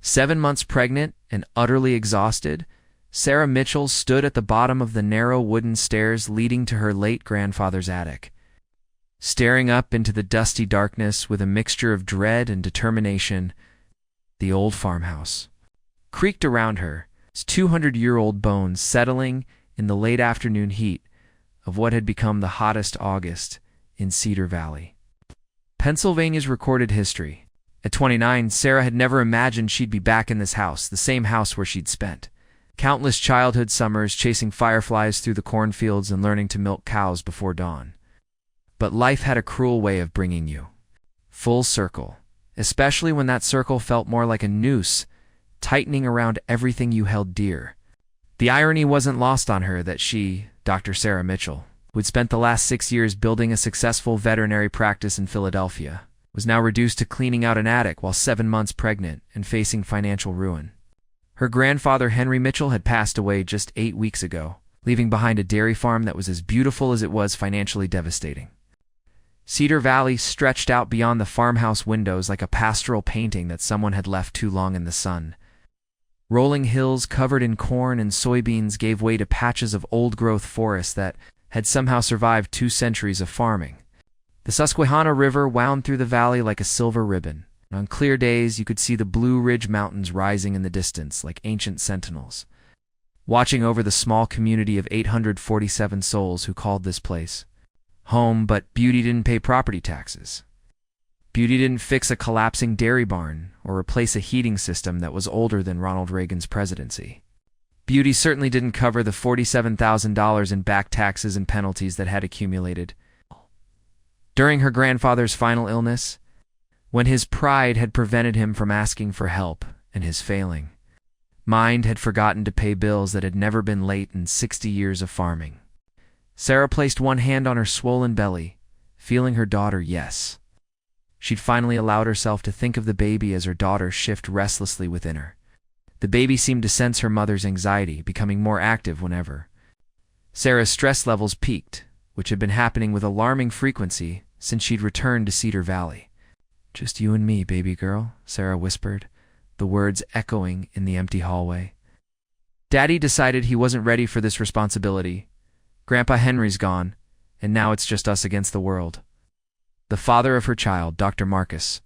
7 months pregnant and utterly exhausted, Sarah Mitchell stood at the bottom of the narrow wooden stairs leading to her late grandfather's attic, staring up into the dusty darkness with a mixture of dread and determination. The old farmhouse creaked around her, its 200-year-old bones settling in the late afternoon heat of what had become the hottest August in Cedar Valley, Pennsylvania's recorded history. At 29, Sarah had never imagined she'd be back in this house, the same house where she'd spent countless childhood summers chasing fireflies through the cornfields and learning to milk cows before dawn. But life had a cruel way of bringing you full circle, especially when that circle felt more like a noose, tightening around everything you held dear. The irony wasn't lost on her that she, Dr. Sarah Mitchell, who had spent the last 6 years building a successful veterinary practice in Philadelphia, was now reduced to cleaning out an attic while 7 months pregnant and facing financial ruin. Her grandfather, Henry Mitchell, had passed away just 8 weeks ago, leaving behind a dairy farm that was as beautiful as it was financially devastating. Cedar Valley stretched out beyond the farmhouse windows like a pastoral painting that someone had left too long in the sun. Rolling hills covered in corn and soybeans gave way to patches of old-growth forest that had somehow survived 2 centuries of farming. The Susquehanna River wound through the valley like a silver ribbon, and on clear days you could see the Blue Ridge Mountains rising in the distance like ancient sentinels, watching over the small community of 847 souls who called this place home. But beauty didn't pay property taxes. Beauty didn't fix a collapsing dairy barn or replace a heating system that was older than Ronald Reagan's presidency. Beauty certainly didn't cover the $47,000 in back taxes and penalties that had accumulated. During her grandfather's final illness, when his pride had prevented him from asking for help and his failing mind had forgotten to pay bills that had never been late in 60 years of farming, Sarah placed one hand on her swollen belly, feeling her daughter yes. She'd finally allowed herself to think of the baby as her daughter shifted restlessly within her. The baby seemed to sense her mother's anxiety, becoming more active whenever Sarah's stress levels peaked, which had been happening with alarming frequency since she'd returned to Cedar Valley. "Just you and me, baby girl," Sarah whispered, the words echoing in the empty hallway. Daddy decided he wasn't ready for this responsibility. Grandpa Henry's gone, and now it's just us against the world. The father of her child, Dr. Marcus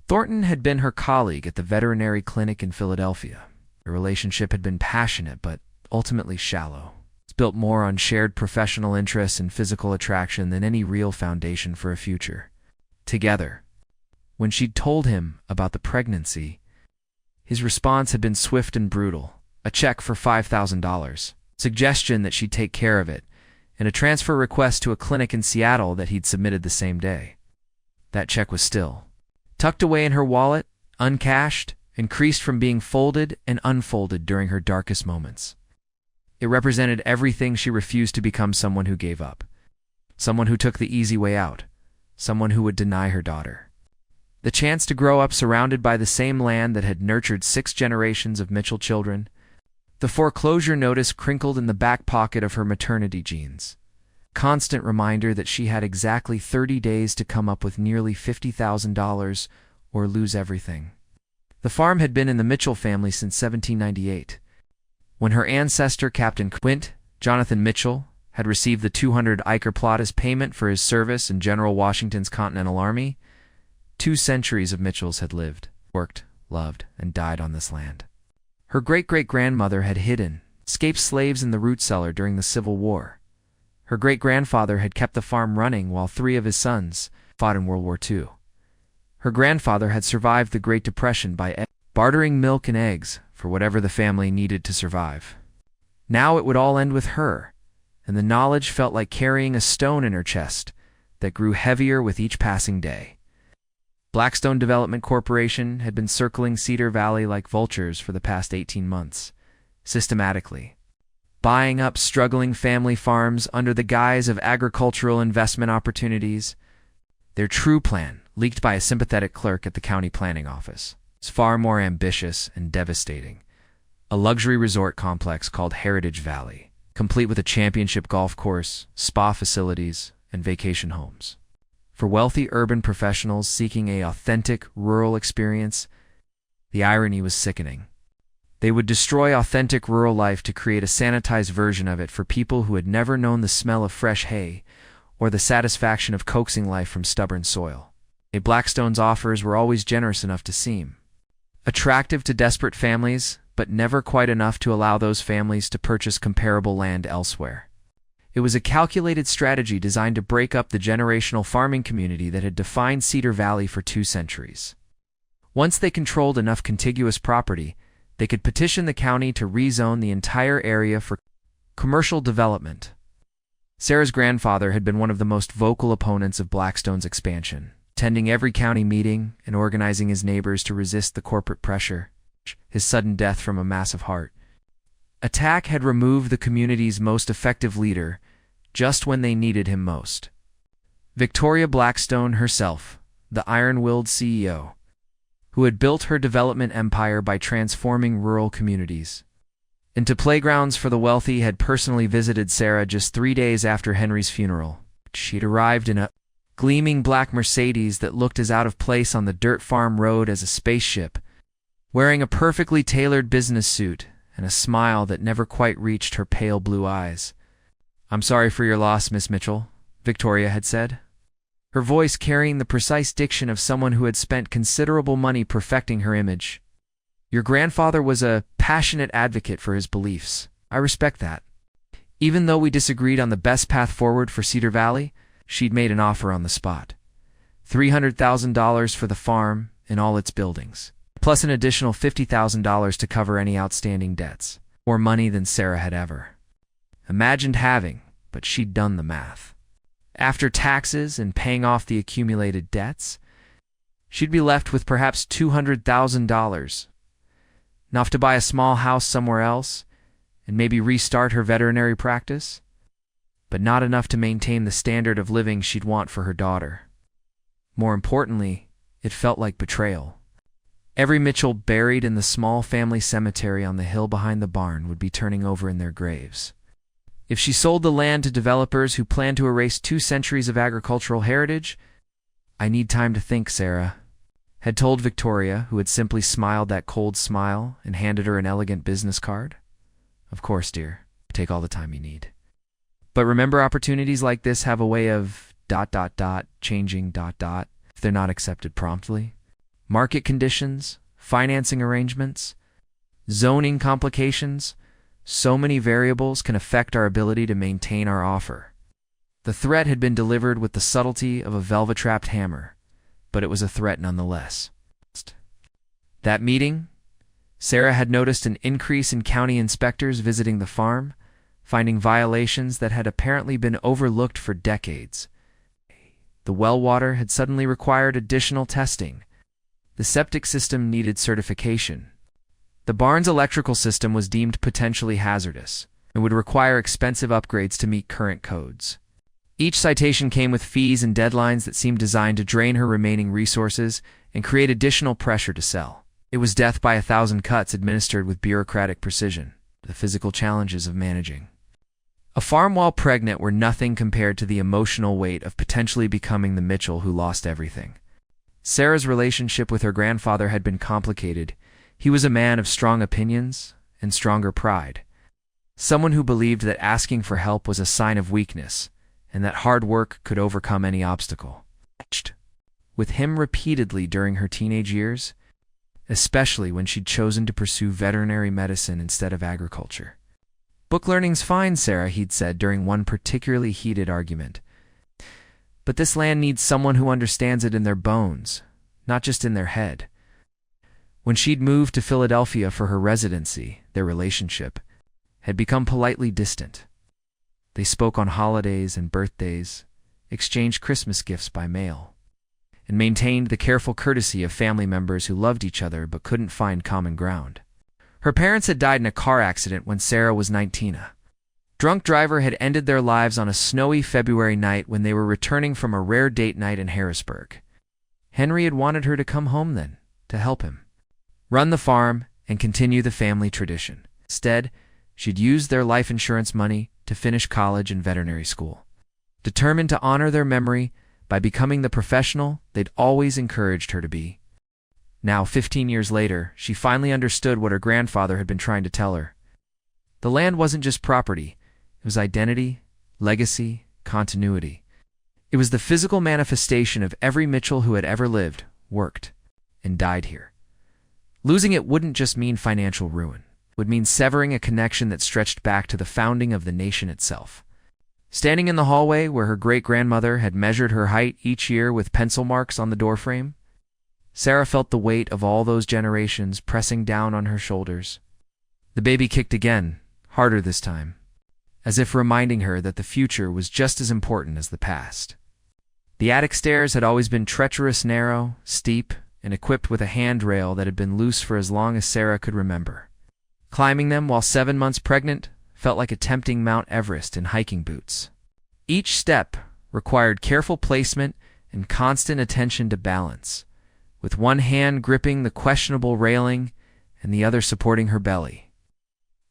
Thornton, had been her colleague at the veterinary clinic in Philadelphia. The relationship had been passionate but ultimately shallow. It's built more on shared professional interests and physical attraction than any real foundation for a future together. When she'd told him about the pregnancy, his response had been swift and brutal: a check for $5,000, suggestion that she'd take care of it, and a transfer request to a clinic in Seattle that he'd submitted the same day. That check was still tucked away in her wallet, uncashed, and creased from being folded and unfolded during her darkest moments. It represented everything she refused to become: someone who gave up, someone who took the easy way out, someone who would deny her daughter the chance to grow up surrounded by the same land that had nurtured 6 generations of Mitchell children. The foreclosure notice crinkled in the back pocket of her maternity jeans. Constant reminder that she had exactly 30 days to come up with nearly $50,000 or lose everything. The farm had been in the Mitchell family since 1798, when her ancestor, Captain Quint Jonathan Mitchell, had received the 200 acre plot as payment for his service in General Washington's Continental Army. 2 centuries of Mitchells had lived, worked, loved, and died on this land. Her great-great-grandmother had hidden, escaped slaves in the root cellar during the Civil War. Her great-grandfather had kept the farm running while 3 of his sons fought in World War II. Her grandfather had survived the Great Depression by bartering milk and eggs for whatever the family needed to survive. Now it would all end with her, and the knowledge felt like carrying a stone in her chest that grew heavier with each passing day. Blackstone Development Corporation had been circling Cedar Valley like vultures for the past 18 months, systematically buying up struggling family farms under the guise of agricultural investment opportunities. Their true plan, leaked by a sympathetic clerk at the county planning office, was far more ambitious and devastating: a luxury resort complex called Heritage Valley, complete with a championship golf course, spa facilities, and vacation homes. For wealthy urban professionals seeking an authentic rural experience, The irony was sickening. They would destroy authentic rural life to create a sanitized version of it for people who had never known the smell of fresh hay or the satisfaction of coaxing life from stubborn soil. Blackstone's offers were always generous enough to seem attractive to desperate families, but never quite enough to allow those families to purchase comparable land elsewhere. It was a calculated strategy designed to break up the generational farming community that had defined Cedar Valley for 2 centuries. Once they controlled enough contiguous property, they could petition the county to rezone the entire area for commercial development. Sarah's grandfather had been one of the most vocal opponents of Blackstone's expansion, attending every county meeting and organizing his neighbors to resist the corporate pressure. His sudden death from a massive heart attack had removed the community's most effective leader just when they needed him most. Victoria Blackstone herself, the iron-willed CEO, who had built her development empire by transforming rural communities into playgrounds for the wealthy, had personally visited Sarah just 3 days after Henry's funeral. She'd arrived in a gleaming black Mercedes that looked as out of place on the dirt farm road as a spaceship, wearing a perfectly tailored business suit and a smile that never quite reached her pale blue eyes. "I'm sorry for your loss, Miss Mitchell," Victoria had said, her voice carrying the precise diction of someone who had spent considerable money perfecting her image. "Your grandfather was a passionate advocate for his beliefs. I respect that. Even though we disagreed on the best path forward for Cedar Valley, she'd made an offer on the spot. $300,000 for the farm and all its buildings, plus an additional $50,000 to cover any outstanding debts. More money than Sarah had ever imagined having, but she'd done the math. After taxes and paying off the accumulated debts, she'd be left with perhaps $200,000, enough to buy a small house somewhere else and maybe restart her veterinary practice, but not enough to maintain the standard of living she'd want for her daughter. More importantly, it felt like betrayal. Every Mitchell buried in the small family cemetery on the hill behind the barn would be turning over in their graves. If she sold the land to developers who planned to erase 2 centuries of agricultural heritage, "I need time to think, Sarah," had told Victoria, who had simply smiled that cold smile and handed her an elegant business card. "Of course, dear. Take all the time you need. But remember, opportunities like this have a way of ... changing ... if they're not accepted promptly. Market conditions, financing arrangements, zoning complications, so many variables can affect our ability to maintain our offer." The threat had been delivered with the subtlety of a velvet-trapped hammer, but it was a threat nonetheless. That meeting, Sarah had noticed an increase in county inspectors visiting the farm, finding violations that had apparently been overlooked for decades. The well water had suddenly required additional testing. The septic system needed certification. The barn's electrical system was deemed potentially hazardous and would require expensive upgrades to meet current codes. Each citation came with fees and deadlines that seemed designed to drain her remaining resources and create additional pressure to sell. It was death by 1,000 cuts administered with bureaucratic precision, the physical challenges of managing a farm while pregnant were nothing compared to the emotional weight of potentially becoming the Mitchell who lost everything. Sarah's relationship with her grandfather had been complicated. He was a man of strong opinions and stronger pride, someone who believed that asking for help was a sign of weakness and that hard work could overcome any obstacle. With him repeatedly during her teenage years, especially when she'd chosen to pursue veterinary medicine instead of agriculture. "Book learning's fine, Sarah," he'd said during one particularly heated argument. "But this land needs someone who understands it in their bones, not just in their head." When she'd moved to Philadelphia for her residency, their relationship had become politely distant. They spoke on holidays and birthdays, exchanged Christmas gifts by mail, and maintained the careful courtesy of family members who loved each other but couldn't find common ground. Her parents had died in a car accident when Sarah was 19. A drunk driver had ended their lives on a snowy February night when they were returning from a rare date night in Harrisburg. Henry had wanted her to come home then, to help him run the farm and continue the family tradition. Instead, she'd used their life insurance money to finish college and veterinary school, determined to honor their memory by becoming the professional they'd always encouraged her to be. Now, 15 years later, she finally understood what her grandfather had been trying to tell her. The land wasn't just property. It was identity, legacy, continuity. It was the physical manifestation of every Mitchell who had ever lived, worked, and died here. Losing it wouldn't just mean financial ruin. It would mean severing a connection that stretched back to the founding of the nation itself. Standing in the hallway where her great-grandmother had measured her height each year with pencil marks on the doorframe, Sarah felt the weight of all those generations pressing down on her shoulders. The baby kicked again, harder this time, as if reminding her that the future was just as important as the past. The attic stairs had always been treacherous, narrow, steep, and equipped with a handrail that had been loose for as long as Sarah could remember. Climbing them while 7 months pregnant felt like attempting Mount Everest in hiking boots. Each step required careful placement and constant attention to balance, with one hand gripping the questionable railing and the other supporting her belly.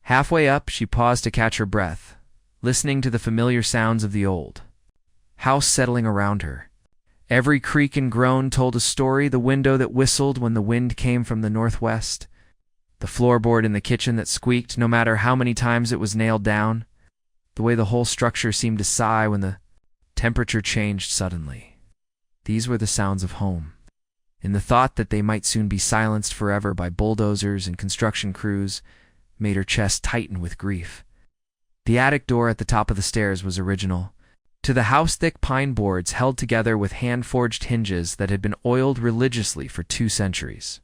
Halfway up, she paused to catch her breath, listening to the familiar sounds of the old house settling around her. Every creak and groan told a story: the window that whistled when the wind came from the northwest, the floorboard in the kitchen that squeaked no matter how many times it was nailed down, the way the whole structure seemed to sigh when the temperature changed suddenly. These were the sounds of home, and the thought that they might soon be silenced forever by bulldozers and construction crews made her chest tighten with grief. The attic door at the top of the stairs was original. To the house-thick pine boards held together with hand-forged hinges that had been oiled religiously for 2 centuries.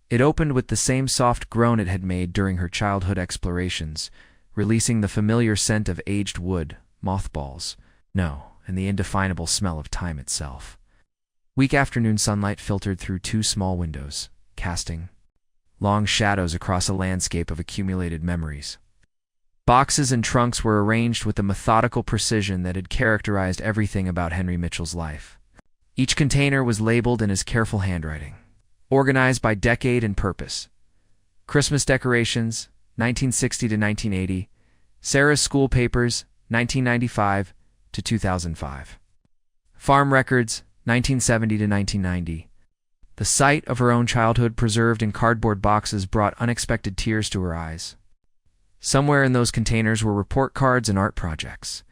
It opened with the same soft groan it had made during her childhood explorations, releasing the familiar scent of aged wood, mothballs, and the indefinable smell of time itself. Weak afternoon sunlight filtered through 2 small windows, casting long shadows across a landscape of accumulated memories. Boxes and trunks were arranged with the methodical precision that had characterized everything about Henry Mitchell's life. Each container was labeled in his careful handwriting, organized by decade and purpose. Christmas decorations, 1960 to 1980. Sarah's school papers, 1995 to 2005. Farm records, 1970 to 1990. The sight of her own childhood preserved in cardboard boxes brought unexpected tears to her eyes. Somewhere in those containers were report cards and art projects,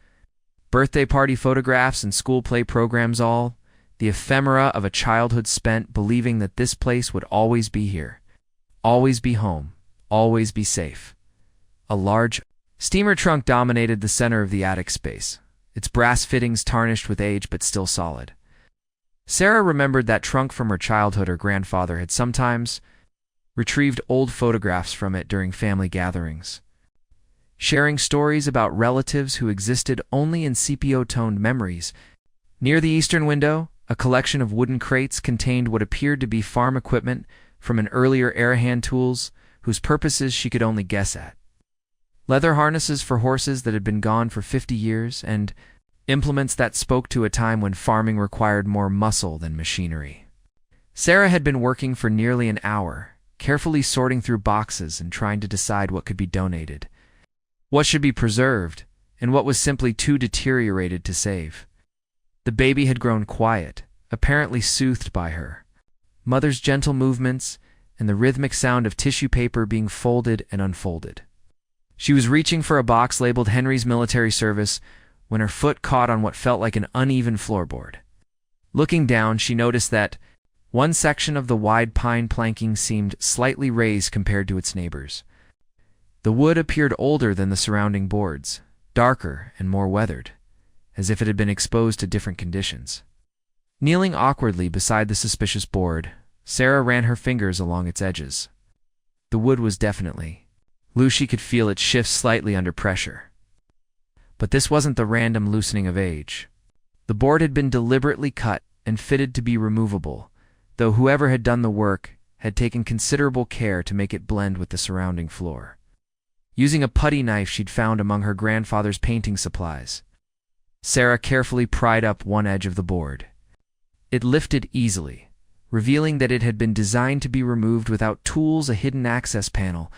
birthday party photographs and school play programs, all the ephemera of a childhood spent believing that this place would always be here, always be home, always be safe. A large steamer trunk dominated the center of the attic space, its brass fittings tarnished with age but still solid. Sarah remembered that trunk from her childhood. Her grandfather had sometimes retrieved old photographs from it during family gatherings, sharing stories about relatives who existed only in sepia-toned memories. Near the eastern window, a collection of wooden crates contained what appeared to be farm equipment from an earlier era, hand tools whose purposes she could only guess at. Leather harnesses for horses that had been gone for 50 years, and implements that spoke to a time when farming required more muscle than machinery. Sarah had been working for nearly an hour, carefully sorting through boxes and trying to decide what could be donated, what should be preserved, and what was simply too deteriorated to save. The baby had grown quiet, apparently soothed by her mother's gentle movements and the rhythmic sound of tissue paper being folded and unfolded. She was reaching for a box labeled Henry's Military Service when her foot caught on what felt like an uneven floorboard. Looking down, she noticed that one section of the wide pine planking seemed slightly raised compared to its neighbors. The wood appeared older than the surrounding boards, darker and more weathered, as if it had been exposed to different conditions. Kneeling awkwardly beside the suspicious board, Sarah ran her fingers along its edges. The wood was definitely loose. She could feel it shift slightly under pressure. But this wasn't the random loosening of age. The board had been deliberately cut and fitted to be removable, though whoever had done the work had taken considerable care to make it blend with the surrounding floor. Using a putty knife she'd found among her grandfather's painting supplies, Sarah carefully pried up one edge of the board. It lifted easily, revealing that it had been designed to be removed without tools, a hidden access panel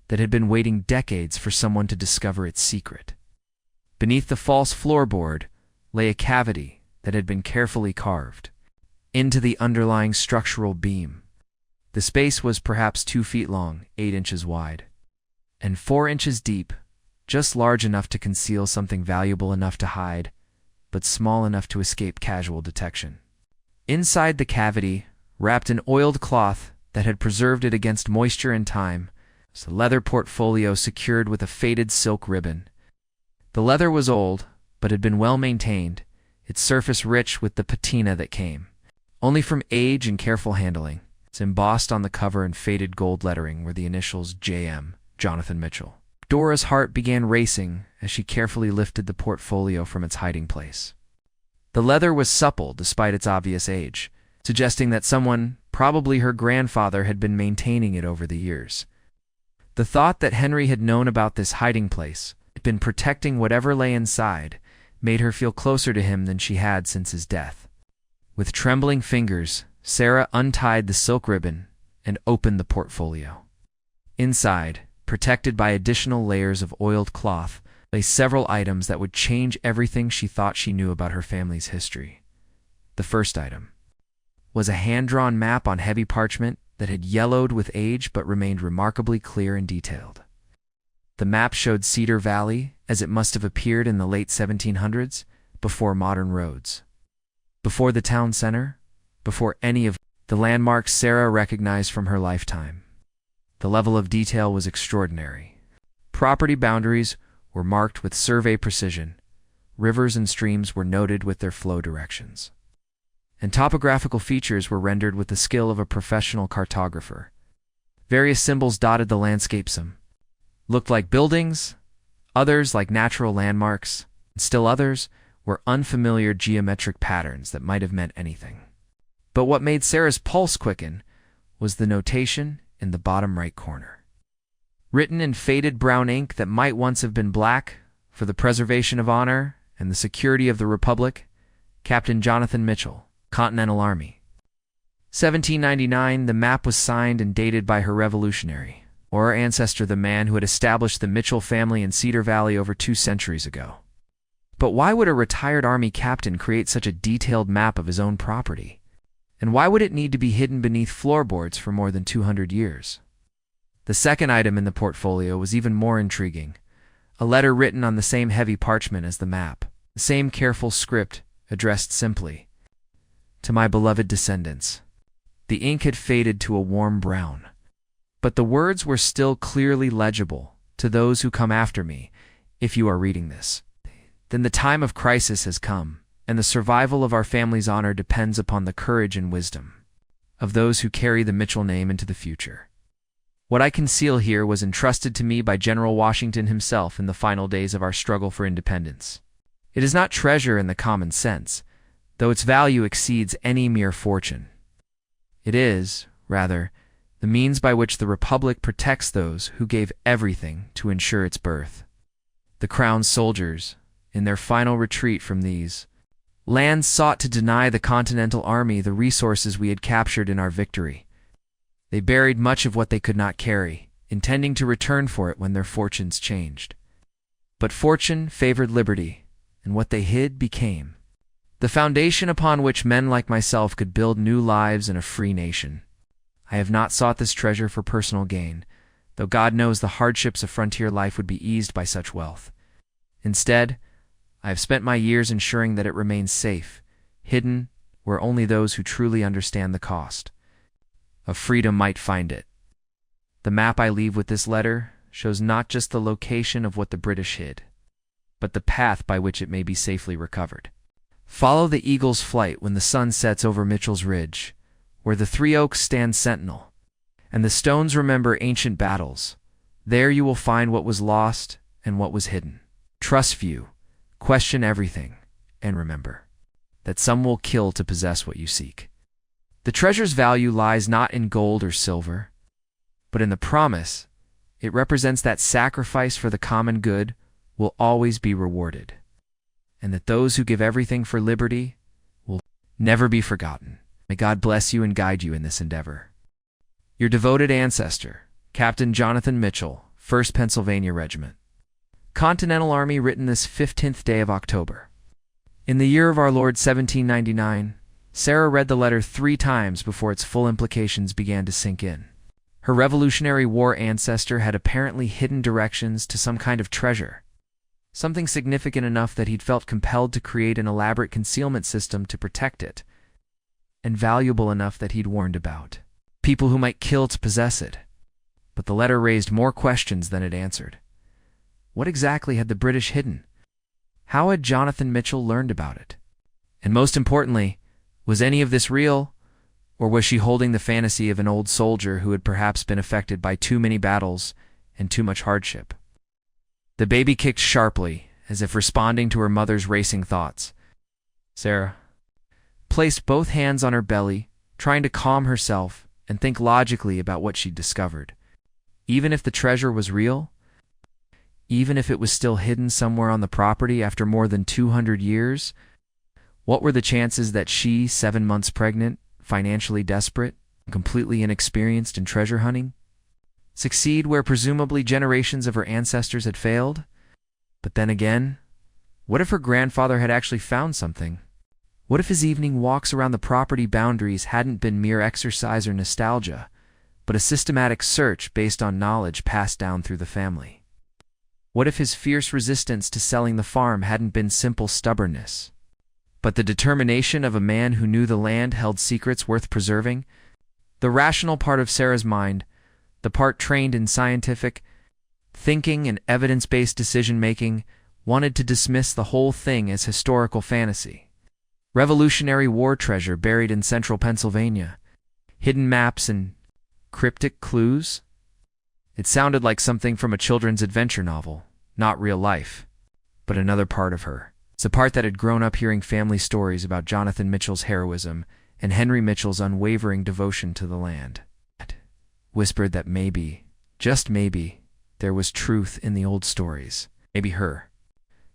that had been waiting decades for someone to discover its secret. Beneath the false floorboard lay a cavity that had been carefully carved into the underlying structural beam. The space was perhaps 2 feet long, 8 inches wide, and 4 inches deep, just large enough to conceal something valuable enough to hide, but small enough to escape casual detection. Inside the cavity, wrapped in oiled cloth that had preserved it against moisture and time, was a leather portfolio secured with a faded silk ribbon. The leather was old, but had been well maintained, its surface rich with the patina that came only from age and careful handling. It's embossed on the cover in faded gold lettering were the initials J.M., Jonathan Mitchell. Dora's heart began racing as she carefully lifted the portfolio from its hiding place. The leather was supple despite its obvious age, suggesting that someone, probably her grandfather, had been maintaining it over the years. The thought that Henry had known about this hiding place, had been protecting whatever lay inside, made her feel closer to him than she had since his death. With trembling fingers, Sarah untied the silk ribbon and opened the portfolio. Inside, protected by additional layers of oiled cloth, lay several items that would change everything she thought she knew about her family's history. The first item was a hand-drawn map on heavy parchment that had yellowed with age but remained remarkably clear and detailed. The map showed Cedar Valley as it must have appeared in the late 1700s, before modern roads. Before the town center, before any of the landmarks Sarah recognized from her lifetime. The level of detail was extraordinary. Property boundaries were marked with survey precision. Rivers and streams were noted with their flow directions. And topographical features were rendered with the skill of a professional cartographer. Various symbols dotted the landscape. Some looked like buildings, others like natural landmarks, and still others were unfamiliar geometric patterns that might have meant anything. But what made Sarah's pulse quicken was the notation in the bottom right corner. Written in faded brown ink that might once have been black, for the preservation of honor and the security of the Republic, Captain Jonathan Mitchell, Continental Army. 1799, the map was signed and dated by her revolutionary, or her ancestor, the man who had established the Mitchell family in Cedar Valley over 2 centuries ago. But why would a retired Army captain create such a detailed map of his own property? And why would it need to be hidden beneath floorboards for more than 200 years? The second item in the portfolio was even more intriguing. A letter written on the same heavy parchment as the map, the same careful script, addressed simply, "To my beloved descendants." The ink had faded to a warm brown, but the words were still clearly legible. "To those who come after me, if you are reading this, then the time of crisis has come, and the survival of our family's honor depends upon the courage and wisdom of those who carry the Mitchell name into the future. What I conceal here was entrusted to me by General Washington himself in the final days of our struggle for independence. It is not treasure in the common sense, though its value exceeds any mere fortune. It is, rather, the means by which the Republic protects those who gave everything to ensure its birth. The Crown's soldiers, in their final retreat from these lands, sought to deny the Continental Army the resources we had captured in our victory. They buried much of what they could not carry, intending to return for it when their fortunes changed. But fortune favored liberty, and what they hid became the foundation upon which men like myself could build new lives in a free nation. I have not sought this treasure for personal gain, though God knows the hardships of frontier life would be eased by such wealth. Instead, I have spent my years ensuring that it remains safe, hidden where only those who truly understand the cost of freedom might find it. The map I leave with this letter shows not just the location of what the British hid, but the path by which it may be safely recovered. Follow the eagle's flight when the sun sets over Mitchell's Ridge, where the 3 oaks stand sentinel, and the stones remember ancient battles. There you will find what was lost and what was hidden. Trust few, question everything, and remember that some will kill to possess what you seek. The treasure's value lies not in gold or silver, but in the promise it represents that sacrifice for the common good will always be rewarded, and that those who give everything for liberty will never be forgotten. May God bless you and guide you in this endeavor. Your devoted ancestor, Captain Jonathan Mitchell, 1st Pennsylvania Regiment. Continental Army, written this 15th day of October. In the year of our Lord 1799, Sarah read the letter 3 times before its full implications began to sink in. Her Revolutionary War ancestor had apparently hidden directions to some kind of treasure, something significant enough that he'd felt compelled to create an elaborate concealment system to protect it, and valuable enough that he'd warned about people who might kill to possess it. But the letter raised more questions than it answered. What exactly had the British hidden? How had Jonathan Mitchell learned about it? And most importantly, was any of this real, or was she holding the fantasy of an old soldier who had perhaps been affected by too many battles and too much hardship? The baby kicked sharply, as if responding to her mother's racing thoughts. Sarah placed both hands on her belly, trying to calm herself and think logically about what she'd discovered. Even if the treasure was real, even if it was still hidden somewhere on the property after more than 200 years, what were the chances that she, 7 months pregnant, financially desperate, completely inexperienced in treasure hunting, succeed where presumably generations of her ancestors had failed? But then again, what if her grandfather had actually found something? What if his evening walks around the property boundaries hadn't been mere exercise or nostalgia, but a systematic search based on knowledge passed down through the family? What if his fierce resistance to selling the farm hadn't been simple stubbornness, but the determination of a man who knew the land held secrets worth preserving? The rational part of Sarah's mind, the part trained in scientific thinking and evidence-based decision-making, wanted to dismiss the whole thing as historical fantasy. Revolutionary War treasure buried in central Pennsylvania, hidden maps and cryptic clues? It sounded like something from a children's adventure novel, not real life. But another part of her, it's a part that had grown up hearing family stories about Jonathan Mitchell's heroism and Henry Mitchell's unwavering devotion to the land, whispered that maybe, just maybe, there was truth in the old stories. Maybe her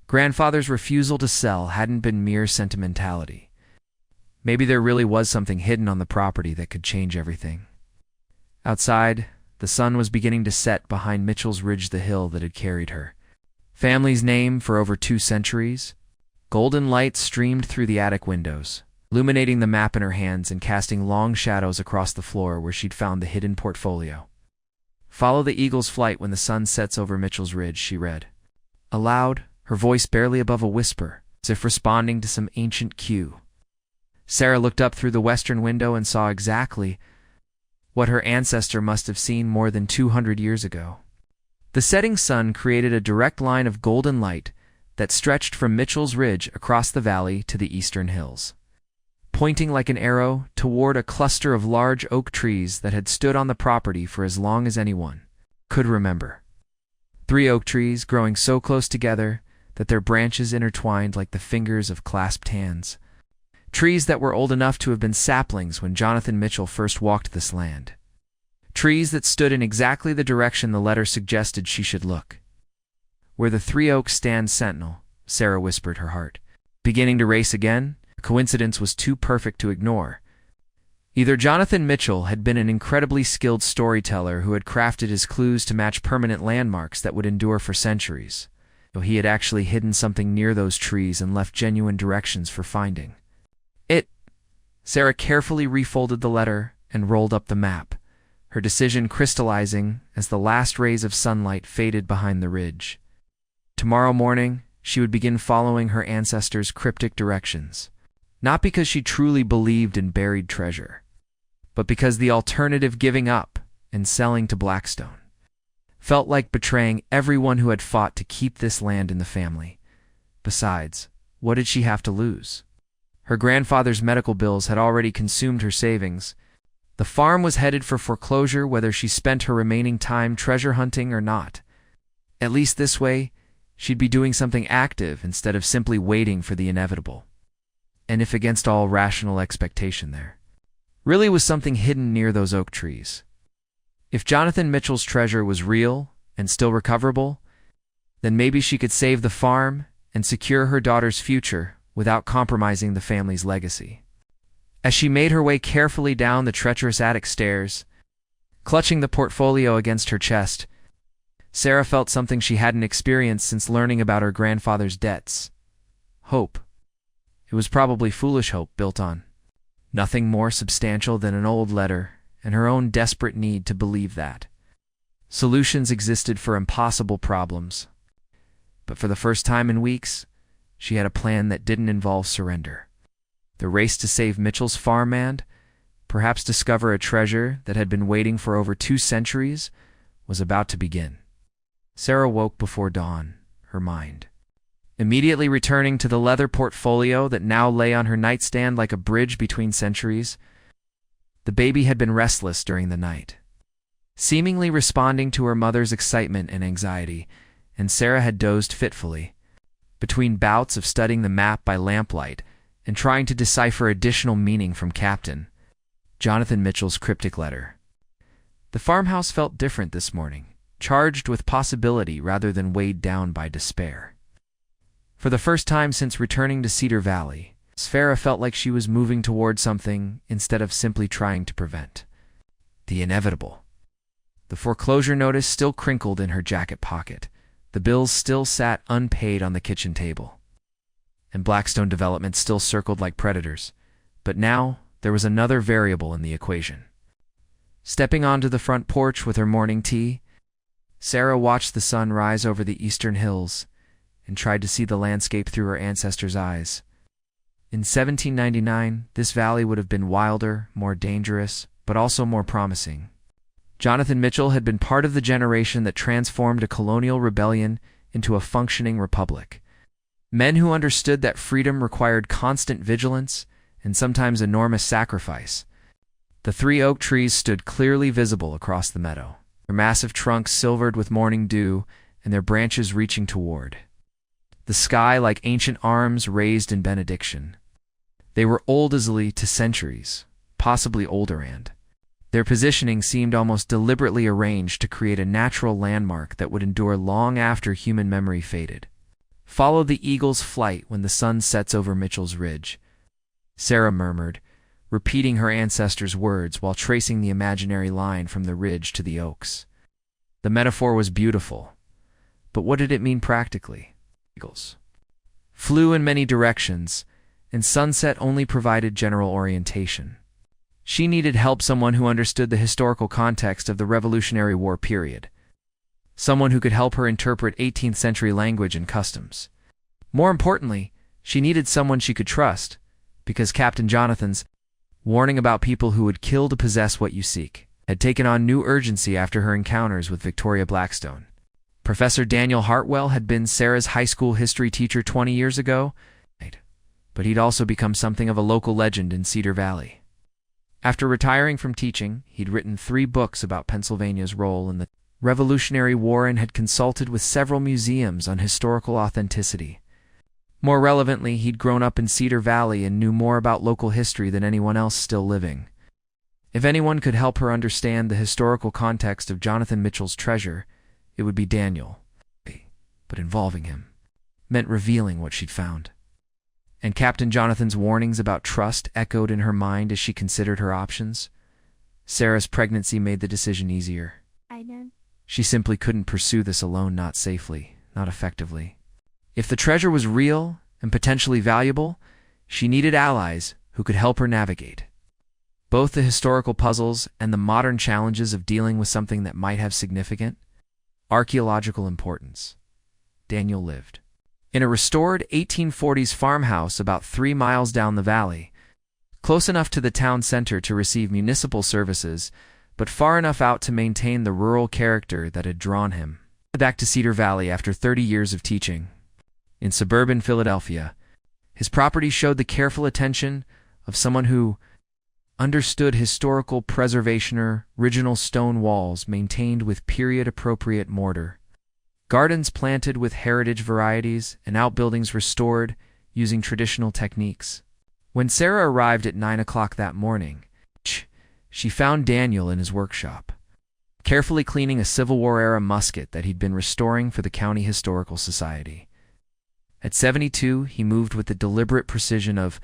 grandfather's refusal to sell hadn't been mere sentimentality. Maybe there really was something hidden on the property that could change everything. Outside, the sun was beginning to set behind Mitchell's Ridge, the hill that had carried her family's name for over 2 centuries. Golden light streamed through the attic windows, illuminating the map in her hands and casting long shadows across the floor where she'd found the hidden portfolio. Follow the eagle's flight when the sun sets over Mitchell's Ridge, she read. Aloud, her voice barely above a whisper, as if responding to some ancient cue. Sarah looked up through the western window and saw exactly what her ancestor must have seen more than 200 years ago. The setting sun created a direct line of golden light that stretched from Mitchell's Ridge across the valley to the eastern hills, pointing like an arrow toward a cluster of large oak trees that had stood on the property for as long as anyone could remember. 3 oak trees growing so close together that their branches intertwined like the fingers of clasped hands. Trees that were old enough to have been saplings when Jonathan Mitchell first walked this land. Trees that stood in exactly the direction the letter suggested she should look. Where the 3 oaks stand sentinel, Sarah whispered, her heart beginning to race again. The coincidence was too perfect to ignore. Either Jonathan Mitchell had been an incredibly skilled storyteller who had crafted his clues to match permanent landmarks that would endure for centuries, or he had actually hidden something near those trees and left genuine directions for finding it. Sarah carefully refolded the letter and rolled up the map, her decision crystallizing as the last rays of sunlight faded behind the ridge. Tomorrow morning, she would begin following her ancestors' cryptic directions, not because she truly believed in buried treasure, but because the alternative, giving up and selling to Blackstone, felt like betraying everyone who had fought to keep this land in the family. Besides, what did she have to lose? Her grandfather's medical bills had already consumed her savings. The farm was headed for foreclosure whether she spent her remaining time treasure hunting or not. At least this way, she'd be doing something active instead of simply waiting for the inevitable. And if against all rational expectation there really was something hidden near those oak trees, if Jonathan Mitchell's treasure was real and still recoverable, then maybe she could save the farm and secure her daughter's future without compromising the family's legacy. As she made her way carefully down the treacherous attic stairs, clutching the portfolio against her chest, Sarah felt something she hadn't experienced since learning about her grandfather's debts. Hope. It was probably foolish hope built on Nothing more substantial than an old letter and her own desperate need to believe that solutions existed for impossible problems. But for the first time in weeks, she had a plan that didn't involve surrender. The race to save Mitchell's farmland, perhaps discover a treasure that had been waiting for over 2 centuries, was about to begin. Sarah woke before dawn, her mind immediately returning to the leather portfolio that now lay on her nightstand like a bridge between centuries. The baby had been restless during the night, seemingly responding to her mother's excitement and anxiety, and Sarah had dozed fitfully, between bouts of studying the map by lamplight and trying to decipher additional meaning from Captain Jonathan Mitchell's cryptic letter. The farmhouse felt different this morning, charged with possibility rather than weighed down by despair. For the first time since returning to Cedar Valley, Sarah felt like she was moving toward something instead of simply trying to prevent the inevitable. The foreclosure notice still crinkled in her jacket pocket. The bills still sat unpaid on the kitchen table, and Blackstone Development still circled like predators. But now there was another variable in the equation. Stepping onto the front porch with her morning tea, Sarah watched the sun rise over the eastern hills and tried to see the landscape through her ancestors' eyes. In 1799, this valley would have been wilder, more dangerous, but also more promising. Jonathan Mitchell had been part of the generation that transformed a colonial rebellion into a functioning republic. Men who understood that freedom required constant vigilance and sometimes enormous sacrifice. The 3 oak trees stood clearly visible across the meadow, their massive trunks silvered with morning dew and their branches reaching toward the sky like ancient arms raised in benediction. They were old as to centuries, possibly older, and their positioning seemed almost deliberately arranged to create a natural landmark that would endure long after human memory faded. "Follow the eagle's flight when the sun sets over Mitchell's Ridge," Sarah murmured, repeating her ancestors' words while tracing the imaginary line from the ridge to the oaks. The metaphor was beautiful, but what did it mean practically? Eagles flew in many directions, and sunset only provided general orientation. She needed help, someone who understood the historical context of the Revolutionary War period, someone who could help her interpret 18th century language and customs. More importantly, she needed someone she could trust, because Captain Jonathan's warning about people who would kill to possess what you seek had taken on new urgency after her encounters with Victoria Blackstone. Professor Daniel Hartwell had been Sarah's high school history teacher 20 years ago, but he'd also become something of a local legend in Cedar Valley. After retiring from teaching, he'd written 3 books about Pennsylvania's role in the Revolutionary War and had consulted with several museums on historical authenticity. More relevantly, he'd grown up in Cedar Valley and knew more about local history than anyone else still living. If anyone could help her understand the historical context of Jonathan Mitchell's treasure, it would be Daniel. But involving him meant revealing what she'd found. And Captain Jonathan's warnings about trust echoed in her mind as she considered her options. Sarah's pregnancy made the decision easier. She simply couldn't pursue this alone, not safely, not effectively. If the treasure was real and potentially valuable, she needed allies who could help her navigate both the historical puzzles and the modern challenges of dealing with something that might have significant archaeological importance. Daniel lived in a restored 1840s farmhouse about 3 miles down the valley, close enough to the town center to receive municipal services, but far enough out to maintain the rural character that had drawn him back to Cedar Valley after 30 years of teaching. In suburban Philadelphia, his property showed the careful attention of someone who understood historical preservation. Original stone walls maintained with period-appropriate mortar, gardens planted with heritage varieties, and outbuildings restored using traditional techniques. When Sarah arrived at 9 o'clock that morning, she found Daniel in his workshop, carefully cleaning a Civil War-era musket that he'd been restoring for the County Historical Society. At 72, he moved with the deliberate precision of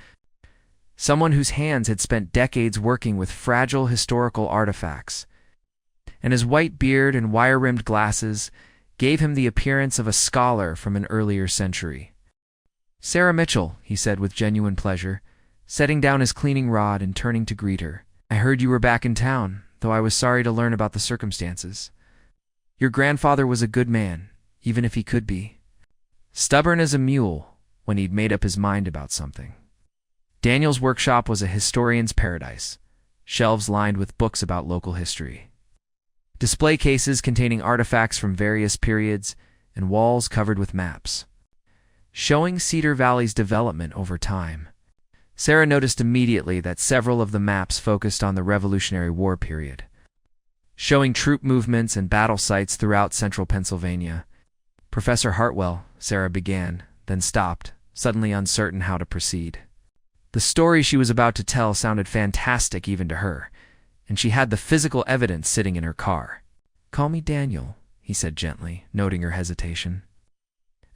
someone whose hands had spent decades working with fragile historical artifacts, and his white beard and wire-rimmed glasses gave him the appearance of a scholar from an earlier century. "Sarah Mitchell," he said with genuine pleasure, setting down his cleaning rod and turning to greet her. "I heard you were back in town, though I was sorry to learn about the circumstances. Your grandfather was a good man, even if he could be stubborn as a mule when he'd made up his mind about something." Daniel's workshop was a historian's paradise, shelves lined with books about local history, display cases containing artifacts from various periods, and walls covered with maps showing Cedar Valley's development over time. Sarah noticed immediately that several of the maps focused on the Revolutionary War period, showing troop movements and battle sites throughout central Pennsylvania. "Professor Hartwell," Sarah began, then stopped, suddenly uncertain how to proceed. The story she was about to tell sounded fantastic even to her, and she had the physical evidence sitting in her car. "Call me Daniel," he said gently, noting her hesitation.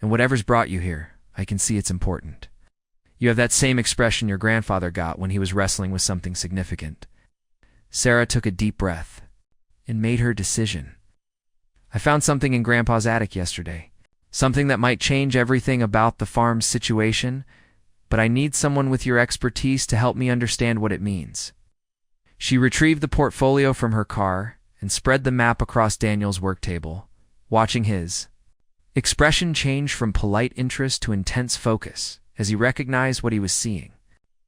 "And whatever's brought you here, I can see it's important. You have that same expression your grandfather got when he was wrestling with something significant." Sarah took a deep breath and made her decision. "I found something in Grandpa's attic yesterday, something that might change everything about the farm's situation, but I need someone with your expertise to help me understand what it means." She retrieved the portfolio from her car and spread the map across Daniel's work table, watching his expression change from polite interest to intense focus as he recognized what he was seeing.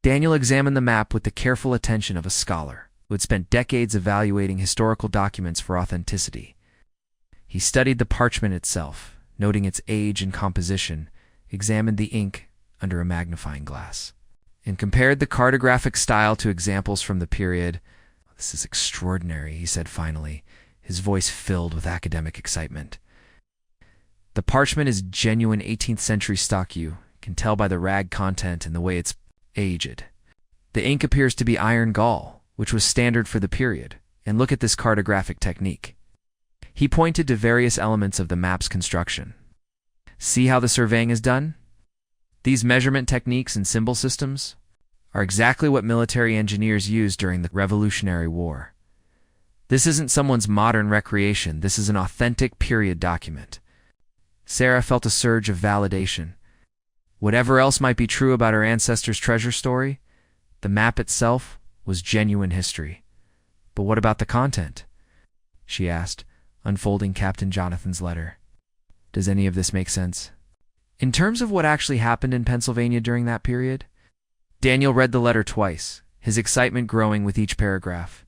Daniel examined the map with the careful attention of a scholar who had spent decades evaluating historical documents for authenticity. He studied the parchment itself, noting its age and composition, examined the ink under a magnifying glass, and compared the cartographic style to examples from the period. "This is extraordinary," he said finally, his voice filled with academic excitement. "The parchment is genuine 18th century stock. You can tell by the rag content and the way it's aged. The ink appears to be iron gall, which was standard for the period, and look at this cartographic technique." He pointed to various elements of the map's construction. "See how the surveying is done? These measurement techniques and symbol systems are exactly what military engineers used during the Revolutionary War. This isn't someone's modern recreation, this is an authentic period document." Sarah felt a surge of validation. Whatever else might be true about her ancestors' treasure story, the map itself was genuine history. "But what about the content?" she asked, unfolding Captain Jonathan's letter. "Does any of this make sense? In terms of what actually happened in Pennsylvania during that period?" Daniel read the letter twice, his excitement growing with each paragraph.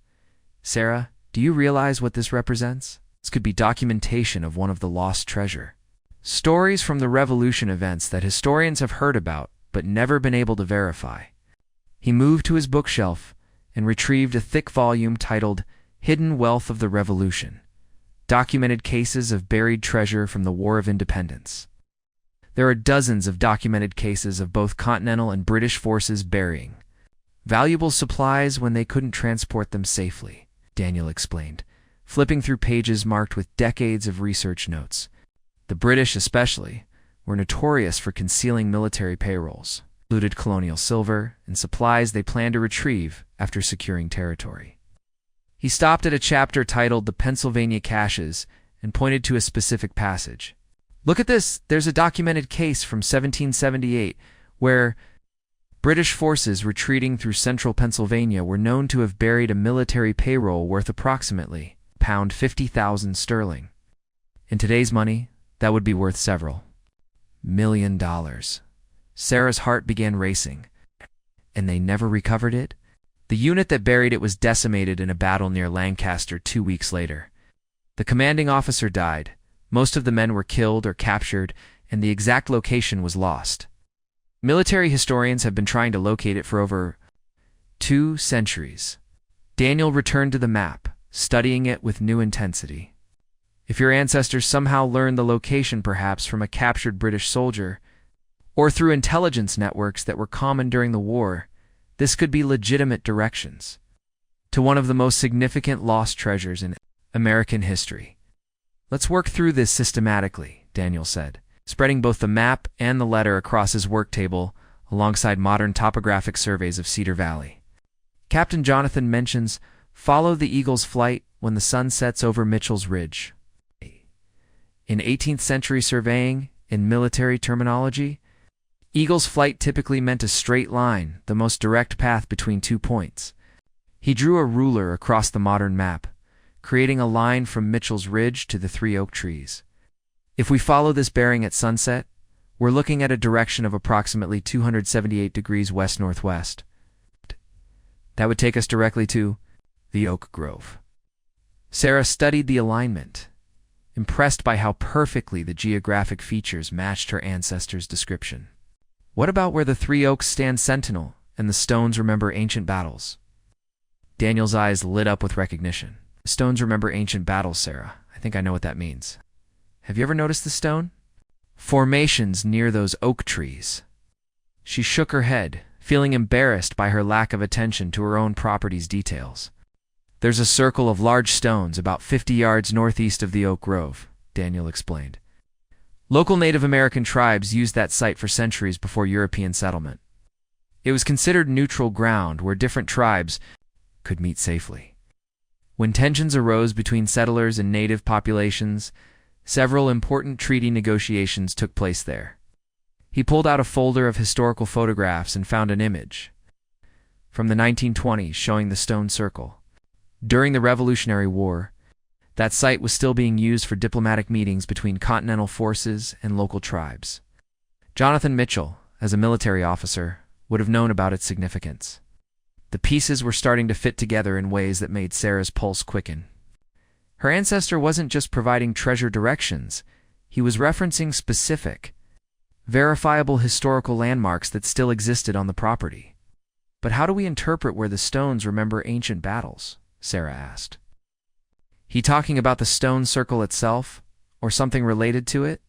"Sarah, do you realize what this represents? This could be documentation of one of the lost treasure. Stories from the Revolution events that historians have heard about but never been able to verify." He moved to his bookshelf and retrieved a thick volume titled "Hidden Wealth of the Revolution: Documented Cases of Buried Treasure from the War of Independence." There are dozens of documented cases of both Continental and British forces burying valuable supplies when they couldn't transport them safely, Daniel explained, flipping through pages marked with decades of research notes. The British, especially, were notorious for concealing military payrolls, looted colonial silver, and supplies they planned to retrieve after securing territory. He stopped at a chapter titled "The Pennsylvania Caches" and pointed to a specific passage. "Look at this, there's a documented case from 1778 where British forces retreating through central Pennsylvania were known to have buried a military payroll worth approximately £50,000 sterling. In today's money, that would be worth several $1 million. Sarah's heart began racing. "And they never recovered it?" "The unit that buried it was decimated in a battle near Lancaster 2 weeks later. The commanding officer died, most of the men were killed or captured, and the exact location was lost. Military historians have been trying to locate it for over 2 centuries. Daniel returned to the map, studying it with new intensity. "If your ancestors somehow learned the location perhaps from a captured British soldier, or through intelligence networks that were common during the war, this could be legitimate directions to one of the most significant lost treasures in American history." "Let's work through this systematically," Daniel said, spreading both the map and the letter across his work table alongside modern topographic surveys of Cedar Valley. Captain Jonathan mentions, "Follow the eagle's flight when the sun sets over Mitchell's Ridge." In 18th century surveying, in military terminology, Eagle's flight typically meant a straight line, the most direct path between 2 points. He drew a ruler across the modern map, creating a line from Mitchell's Ridge to the 3 oak trees. If we follow this bearing at sunset, we're looking at a direction of approximately 278 degrees west-northwest. That would take us directly to the oak grove. Sarah studied the alignment, impressed by how perfectly the geographic features matched her ancestor's description. What about where the 3 oaks stand sentinel and the stones remember ancient battles? Daniel's eyes lit up with recognition. Stones remember ancient battles, Sarah. I think I know what that means. Have you ever noticed the stone formations near those oak trees? She shook her head, feeling embarrassed by her lack of attention to her own property's details. There's a circle of large stones about 50 yards northeast of the oak grove, Daniel explained. Local Native American tribes used that site for centuries before European settlement. It was considered neutral ground where different tribes could meet safely. When tensions arose between settlers and native populations, several important treaty negotiations took place there. He pulled out a folder of historical photographs and found an image from the 1920s showing the stone circle. During the Revolutionary War, that site was still being used for diplomatic meetings between continental forces and local tribes. Jonathan Mitchell, as a military officer, would have known about its significance. The pieces were starting to fit together in ways that made Sarah's pulse quicken. Her ancestor wasn't just providing treasure directions, he was referencing specific, verifiable historical landmarks that still existed on the property. But how do we interpret where the stones remember ancient battles? Sarah asked. He talking about the stone circle itself, or something related to it?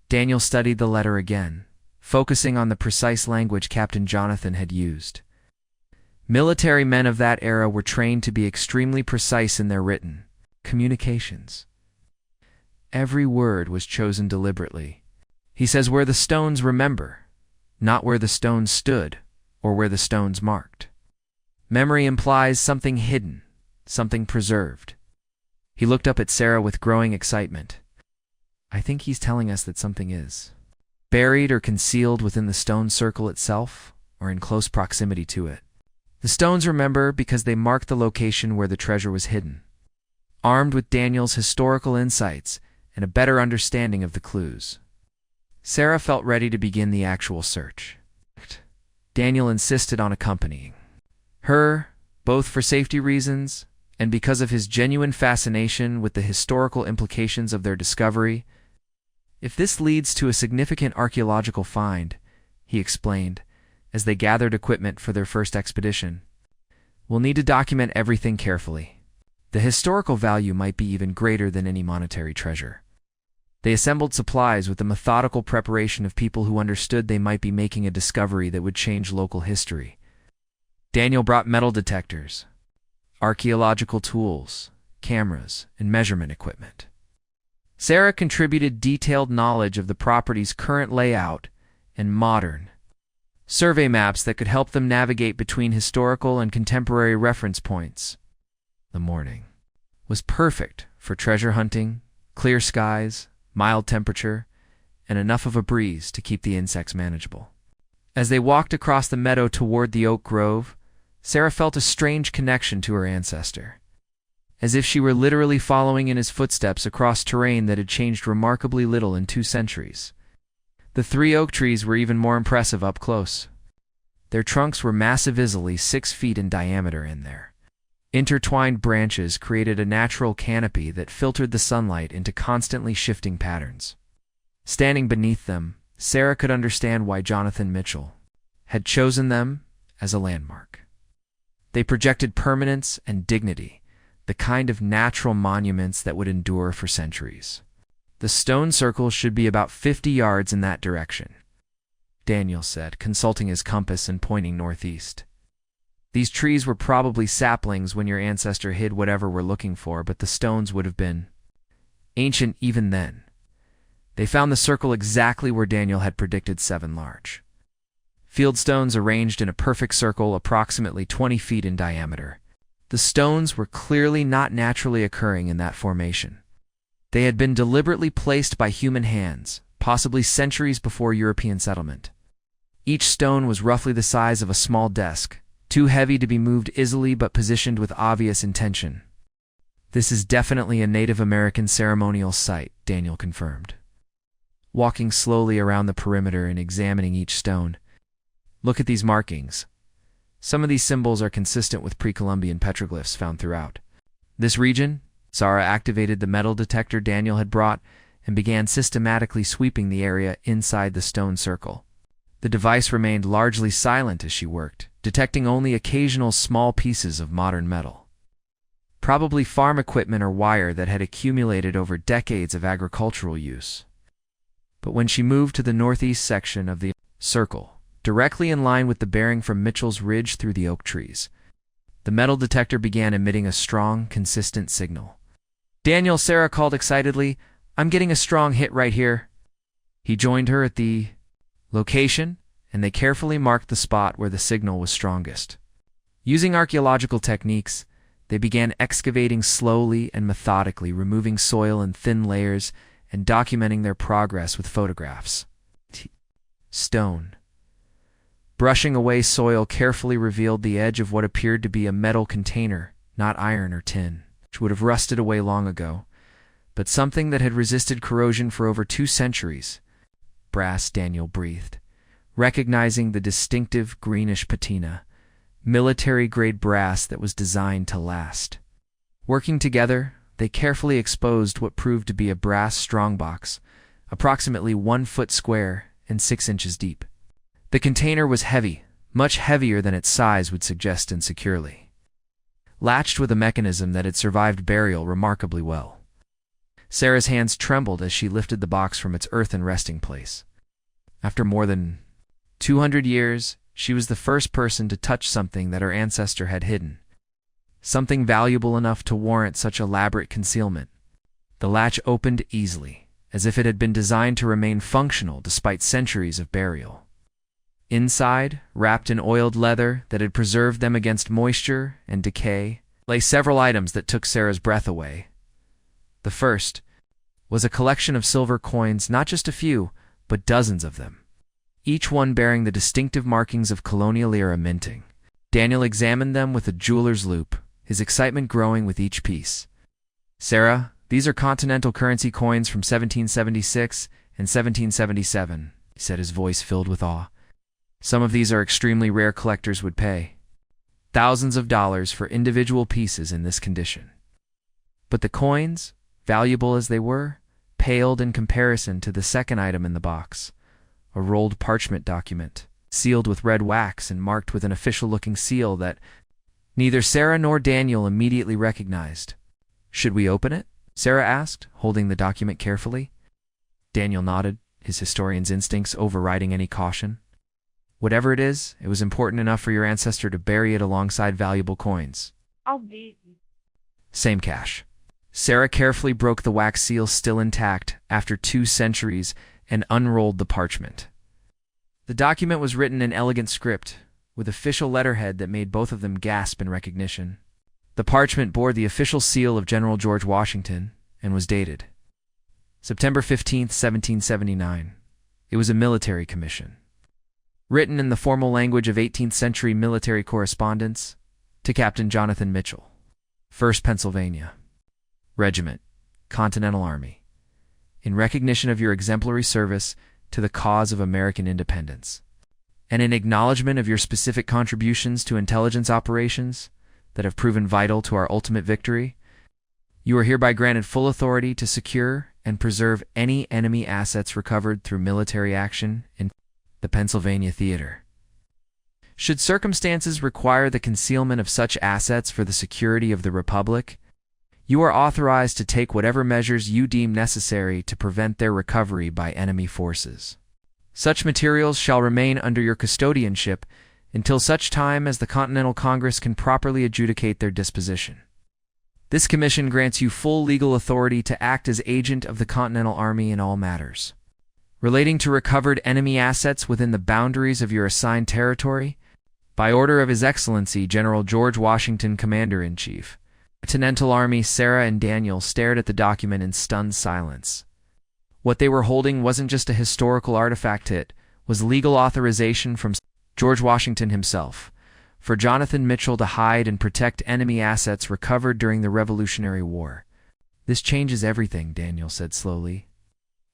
Daniel studied the letter again, focusing on the precise language Captain Jonathan had used. Military men of that era were trained to be extremely precise in their written communications. Every word was chosen deliberately. He says where the stones remember, not where the stones stood or where the stones marked. Memory implies something hidden, something preserved. He looked up at Sarah with growing excitement. I think he's telling us that something is buried or concealed within the stone circle itself or in close proximity to it. The stones remember because they marked the location where the treasure was hidden. Armed with Daniel's historical insights and a better understanding of the clues, Sarah felt ready to begin the actual search. Daniel insisted on accompanying her, both for safety reasons and because of his genuine fascination with the historical implications of their discovery. If this leads to a significant archaeological find, he explained, as they gathered equipment for their first expedition, we'll need to document everything carefully. The historical value might be even greater than any monetary treasure. They assembled supplies with the methodical preparation of people who understood they might be making a discovery that would change local history. Daniel brought metal detectors, archaeological tools, cameras, and measurement equipment. Sarah contributed detailed knowledge of the property's current layout and modern survey maps that could help them navigate between historical and contemporary reference points. The morning was perfect for treasure hunting, clear skies, mild temperature, and enough of a breeze to keep the insects manageable. As they walked across the meadow toward the oak grove, Sarah felt a strange connection to her ancestor, as if she were literally following in his footsteps across terrain that had changed remarkably little in 2 centuries. The 3 oak trees were even more impressive up close. Their trunks were massive, easily 6 feet in diameter in there. Intertwined branches created a natural canopy that filtered the sunlight into constantly shifting patterns. Standing beneath them, Sarah could understand why Jonathan Mitchell had chosen them as a landmark. They projected permanence and dignity, the kind of natural monuments that would endure for centuries. The stone circle should be about 50 yards in that direction, Daniel said, consulting his compass and pointing northeast. These trees were probably saplings when your ancestor hid whatever we're looking for, but the stones would have been ancient even then. They found the circle exactly where Daniel had predicted 7 large fieldstones arranged in a perfect circle approximately 20 feet in diameter. The stones were clearly not naturally occurring in that formation. They had been deliberately placed by human hands, possibly centuries before European settlement. Each stone was roughly the size of a small desk, too heavy to be moved easily but positioned with obvious intention. "This is definitely a Native American ceremonial site," Daniel confirmed, walking slowly around the perimeter and examining each stone. "Look at these markings. Some of these symbols are consistent with pre-Columbian petroglyphs found throughout this region." Sarah activated the metal detector Daniel had brought and began systematically sweeping the area inside the stone circle. The device remained largely silent as she worked, detecting only occasional small pieces of modern metal. Probably farm equipment or wire that had accumulated over decades of agricultural use. But when she moved to the northeast section of the circle, directly in line with the bearing from Mitchell's ridge through the oak trees, the metal detector began emitting a strong, consistent signal. "Daniel," Sarah called excitedly, "I'm getting a strong hit right here." He joined her at the location, and they carefully marked the spot where the signal was strongest. Using archaeological techniques, they began excavating slowly and methodically, removing soil in thin layers and documenting their progress with photographs. Stone. Brushing away soil carefully revealed the edge of what appeared to be a metal container, not iron or tin, which would have rusted away long ago, but something that had resisted corrosion for over 2 centuries. "Brass," Daniel breathed, recognizing the distinctive greenish patina, military-grade brass that was designed to last. Working together, they carefully exposed what proved to be a brass strongbox, approximately 1 foot square and 6 inches deep. The container was heavy, much heavier than its size would suggest, and securely latched with a mechanism that had survived burial remarkably well. Sarah's hands trembled as she lifted the box from its earthen resting place. After more than 200 years, she was the first person to touch something that her ancestor had hidden, something valuable enough to warrant such elaborate concealment. The latch opened easily, as if it had been designed to remain functional despite centuries of burial. Inside, wrapped in oiled leather that had preserved them against moisture and decay, lay several items that took Sarah's breath away. The first was a collection of silver coins, not just a few, but dozens of them, each one bearing the distinctive markings of colonial-era minting. Daniel examined them with a jeweler's loupe, his excitement growing with each piece. "Sarah, these are Continental currency coins from 1776 and 1777, he said, his voice filled with awe. "Some of these are extremely rare. Collectors would pay thousands of dollars for individual pieces in this condition. But the coins, valuable as they were, paled in comparison to the second item in the box, a rolled parchment document, sealed with red wax and marked with an official-looking seal that neither Sarah nor Daniel immediately recognized. "Should we open it?" Sarah asked, holding the document carefully. Daniel nodded, his historian's instincts overriding any caution. "Whatever it is, it was important enough for your ancestor to bury it alongside valuable coins." "Same cash." Sarah carefully broke the wax seal, still intact after 2 centuries, and unrolled the parchment. The document was written in elegant script, with official letterhead that made both of them gasp in recognition. The parchment bore the official seal of General George Washington and was dated September 15, 1779. It was a military commission, written in the formal language of 18th century military correspondence, to Captain Jonathan Mitchell, 1st Pennsylvania Regiment, Continental Army, in recognition of your exemplary service to the cause of American independence, and in acknowledgement of your specific contributions to intelligence operations that have proven vital to our ultimate victory, you are hereby granted full authority to secure and preserve any enemy assets recovered through military action in the Pennsylvania theater. Should circumstances require the concealment of such assets for the security of the Republic, you are authorized to take whatever measures you deem necessary to prevent their recovery by enemy forces. Such materials shall remain under your custodianship until such time as the Continental Congress can properly adjudicate their disposition. This commission grants you full legal authority to act as agent of the Continental Army in all matters relating to recovered enemy assets within the boundaries of your assigned territory, by order of His Excellency General George Washington, Commander-in-Chief. Continental Army. Sarah and Daniel stared at the document in stunned silence. What they were holding wasn't just a historical artifact, it was legal authorization from George Washington himself for Jonathan Mitchell to hide and protect enemy assets recovered during the Revolutionary War. "This changes everything," Daniel said slowly.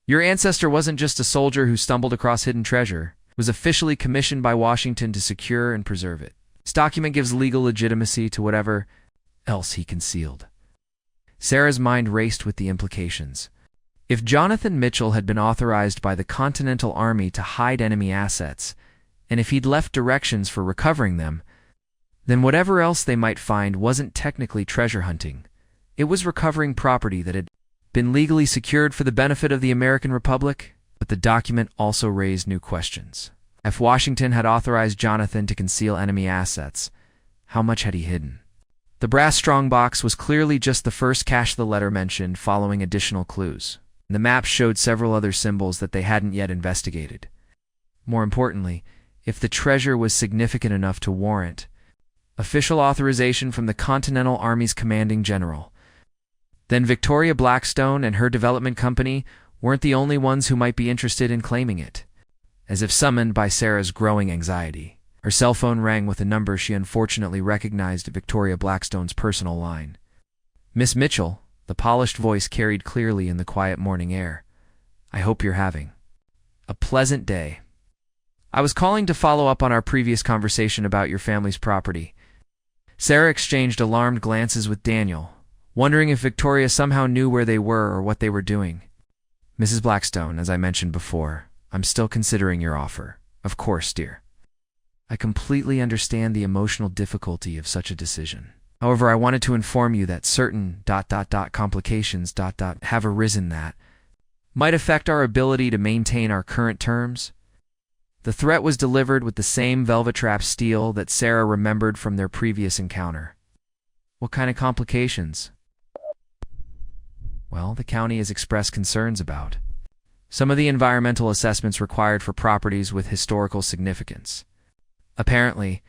"Your ancestor wasn't just a soldier who stumbled across hidden treasure. It was officially commissioned by Washington to secure and preserve it. This document gives legal legitimacy to whatever else he concealed." Sarah's mind raced with the implications. If Jonathan Mitchell had been authorized by the Continental Army to hide enemy assets, and if he'd left directions for recovering them, then whatever else they might find wasn't technically treasure hunting. It was recovering property that had been legally secured for the benefit of the American Republic. But the document also raised new questions. If Washington had authorized Jonathan to conceal enemy assets, how much had he hidden? The brass strongbox was clearly just the first cache the letter mentioned, following additional clues. The map showed several other symbols that they hadn't yet investigated. More importantly, if the treasure was significant enough to warrant official authorization from the Continental Army's commanding general, then Victoria Blackstone and her development company weren't the only ones who might be interested in claiming it. As if summoned by Sarah's growing anxiety, her cell phone rang with a number she unfortunately recognized at Victoria Blackstone's personal line. "Miss Mitchell," the polished voice carried clearly in the quiet morning air. "I hope you're having a pleasant day. I was calling to follow up on our previous conversation about your family's property." Sarah exchanged alarmed glances with Daniel, wondering if Victoria somehow knew where they were or what they were doing. "Mrs. Blackstone, as I mentioned before, I'm still considering your offer." "Of course, dear. I completely understand the emotional difficulty of such a decision. However, I wanted to inform you that certain ... complications ... have arisen that might affect our ability to maintain our current terms." The threat was delivered with the same velvet-trap steel that Sarah remembered from their previous encounter. "What kind of complications?" "Well, the county has expressed concerns about some of the environmental assessments required for properties with historical significance. Apparently,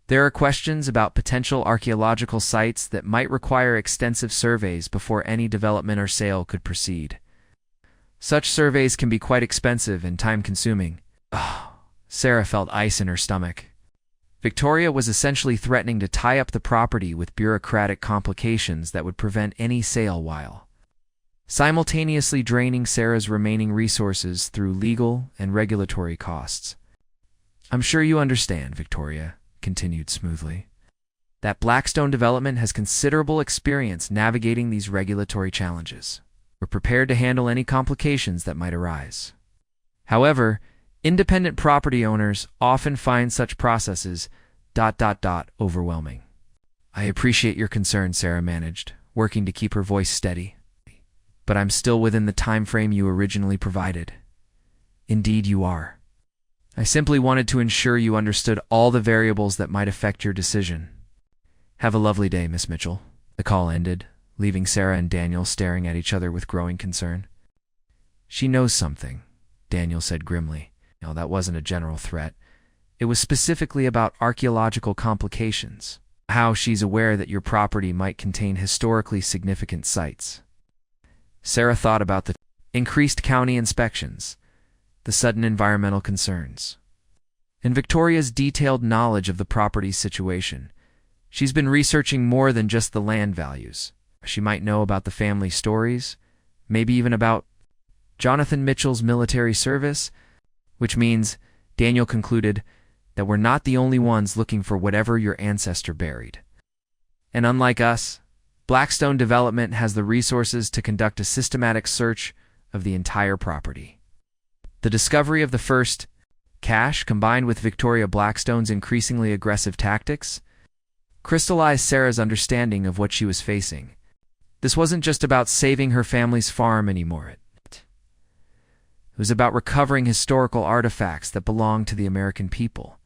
there are questions about potential archaeological sites that might require extensive surveys before any development or sale could proceed. Such surveys can be quite expensive and time-consuming." Sarah felt ice in her stomach. Victoria was essentially threatening to tie up the property with bureaucratic complications that would prevent any sale while simultaneously draining Sarah's remaining resources through legal and regulatory costs. "I'm sure you understand," Victoria continued smoothly, "that Blackstone Development has considerable experience navigating these regulatory challenges. We're prepared to handle any complications that might arise. However, independent property owners often find such processes ... overwhelming." "I appreciate your concern," Sarah managed, working to keep her voice steady. "But I'm still within the time frame you originally provided." "Indeed you are. I simply wanted to ensure you understood all the variables that might affect your decision." "Have a lovely day, Miss Mitchell." The call ended, leaving Sarah and Daniel staring at each other with growing concern. "She knows something," Daniel said grimly. "No, that wasn't a general threat. It was specifically about archaeological complications. How she's aware that your property might contain historically significant sites." Sarah thought about the increased county inspections, the sudden environmental concerns, and Victoria's detailed knowledge of the property's situation. She's been researching more than just the land values. She might know about the family stories, maybe even about Jonathan Mitchell's military service, which means, Daniel concluded, that we're not the only ones looking for whatever your ancestor buried. And unlike us, Blackstone Development has the resources to conduct a systematic search of the entire property. The discovery of the first cache, combined with Victoria Blackstone's increasingly aggressive tactics, crystallized Sarah's understanding of what she was facing. This wasn't just about saving her family's farm anymore. It was about recovering historical artifacts that belonged to the American people.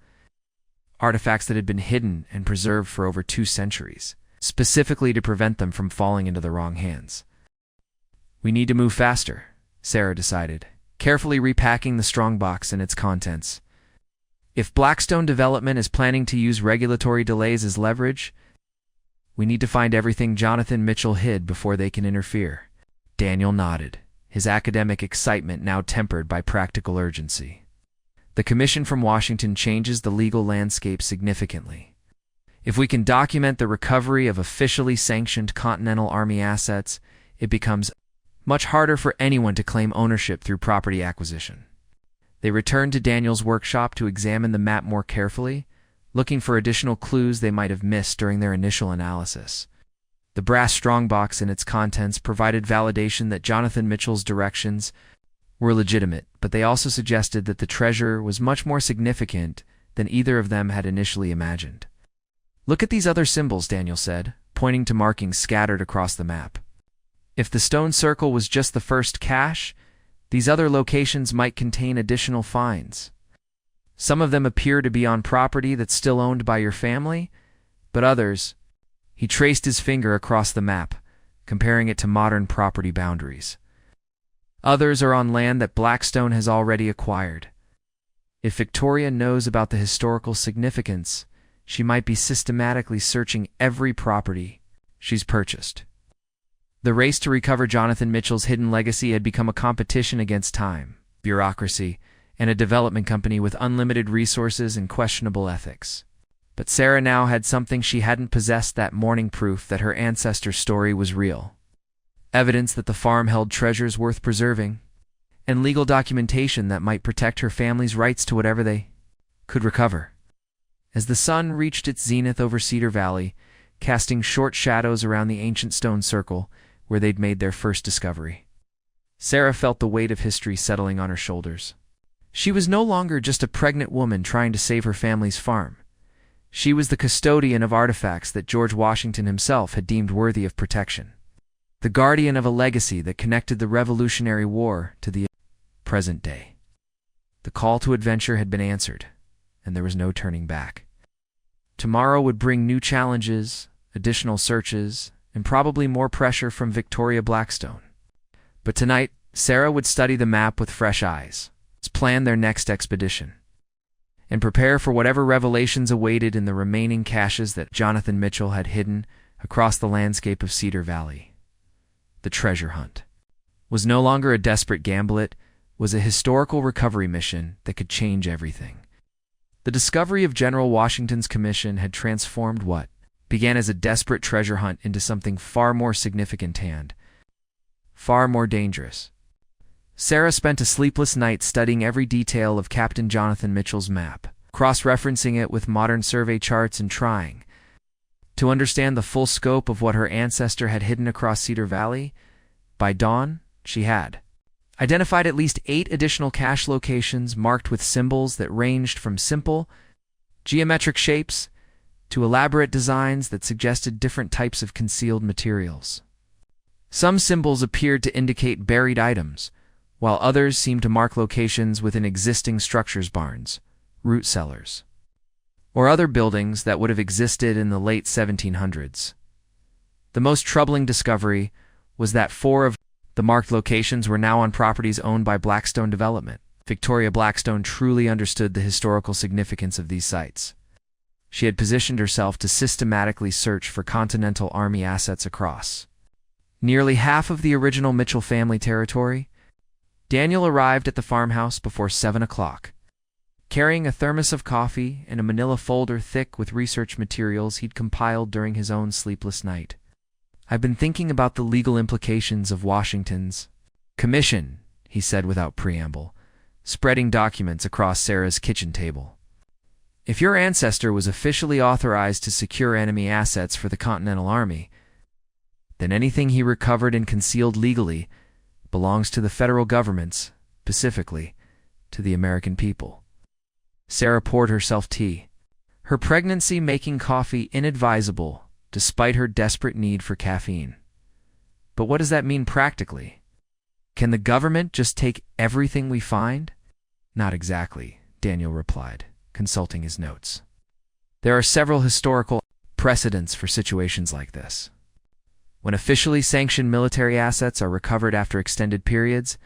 Artifacts that had been hidden and preserved for over 2 centuries, specifically to prevent them from falling into the wrong hands. "We need to move faster," Sarah decided, carefully repacking the strongbox and its contents. "If Blackstone Development is planning to use regulatory delays as leverage, we need to find everything Jonathan Mitchell hid before they can interfere." Daniel nodded, his academic excitement now tempered by practical urgency. The commission from Washington changes the legal landscape significantly. If we can document the recovery of officially sanctioned Continental Army assets, it becomes much harder for anyone to claim ownership through property acquisition. They returned to Daniel's workshop to examine the map more carefully, looking for additional clues they might have missed during their initial analysis. The brass strongbox and its contents provided validation that Jonathan Mitchell's directions were legitimate, but they also suggested that the treasure was much more significant than either of them had initially imagined. "Look at these other symbols," Daniel said, pointing to markings scattered across the map. "If the stone circle was just the first cache, these other locations might contain additional finds. Some of them appear to be on property that's still owned by your family, but others—" He traced his finger across the map, comparing it to modern property boundaries. "Others are on land that Blackstone has already acquired. If Victoria knows about the historical significance, she might be systematically searching every property she's purchased." The race to recover Jonathan Mitchell's hidden legacy had become a competition against time, bureaucracy, and a development company with unlimited resources and questionable ethics. But Sarah now had something she hadn't possessed that morning: proof that her ancestor's story was real. Evidence that the farm held treasures worth preserving, and legal documentation that might protect her family's rights to whatever they could recover. As the sun reached its zenith over Cedar Valley, casting short shadows around the ancient stone circle where they'd made their first discovery, Sarah felt the weight of history settling on her shoulders. She was no longer just a pregnant woman trying to save her family's farm. She was the custodian of artifacts that George Washington himself had deemed worthy of protection, the guardian of a legacy that connected the Revolutionary War to the present day. The call to adventure had been answered, and there was no turning back. Tomorrow would bring new challenges, additional searches, and probably more pressure from Victoria Blackstone. But tonight, Sarah would study the map with fresh eyes, plan their next expedition, and prepare for whatever revelations awaited in the remaining caches that Jonathan Mitchell had hidden across the landscape of Cedar Valley. The treasure hunt was no longer a desperate gamble, it was a historical recovery mission that could change everything. The discovery of General Washington's commission had transformed what began as a desperate treasure hunt into something far more significant and far more dangerous. Sarah spent a sleepless night studying every detail of Captain Jonathan Mitchell's map, cross-referencing it with modern survey charts and trying to understand the full scope of what her ancestor had hidden across Cedar Valley. By dawn, she had identified at least 8 additional cache locations marked with symbols that ranged from simple, geometric shapes to elaborate designs that suggested different types of concealed materials. Some symbols appeared to indicate buried items, while others seemed to mark locations within existing structures: barns, root cellars, or other buildings that would have existed in the late 1700s. The most troubling discovery was that 4 of the marked locations were now on properties owned by Blackstone Development. Victoria Blackstone truly understood the historical significance of these sites. She had positioned herself to systematically search for Continental Army assets across nearly half of the original Mitchell family territory. Daniel arrived at the farmhouse before 7 o'clock, carrying a thermos of coffee and a manila folder thick with research materials he'd compiled during his own sleepless night. "I've been thinking about the legal implications of Washington's commission," he said without preamble, spreading documents across Sarah's kitchen table. "If your ancestor was officially authorized to secure enemy assets for the Continental Army, then anything he recovered and concealed legally belongs to the federal government, specifically to the American people." Sarah poured herself tea, her pregnancy making coffee inadvisable despite her desperate need for caffeine. "But what does that mean practically? Can the government just take everything we find?" "Not exactly," Daniel replied, consulting his notes. "There are several historical precedents for situations like this. When officially sanctioned military assets are recovered after extended periods,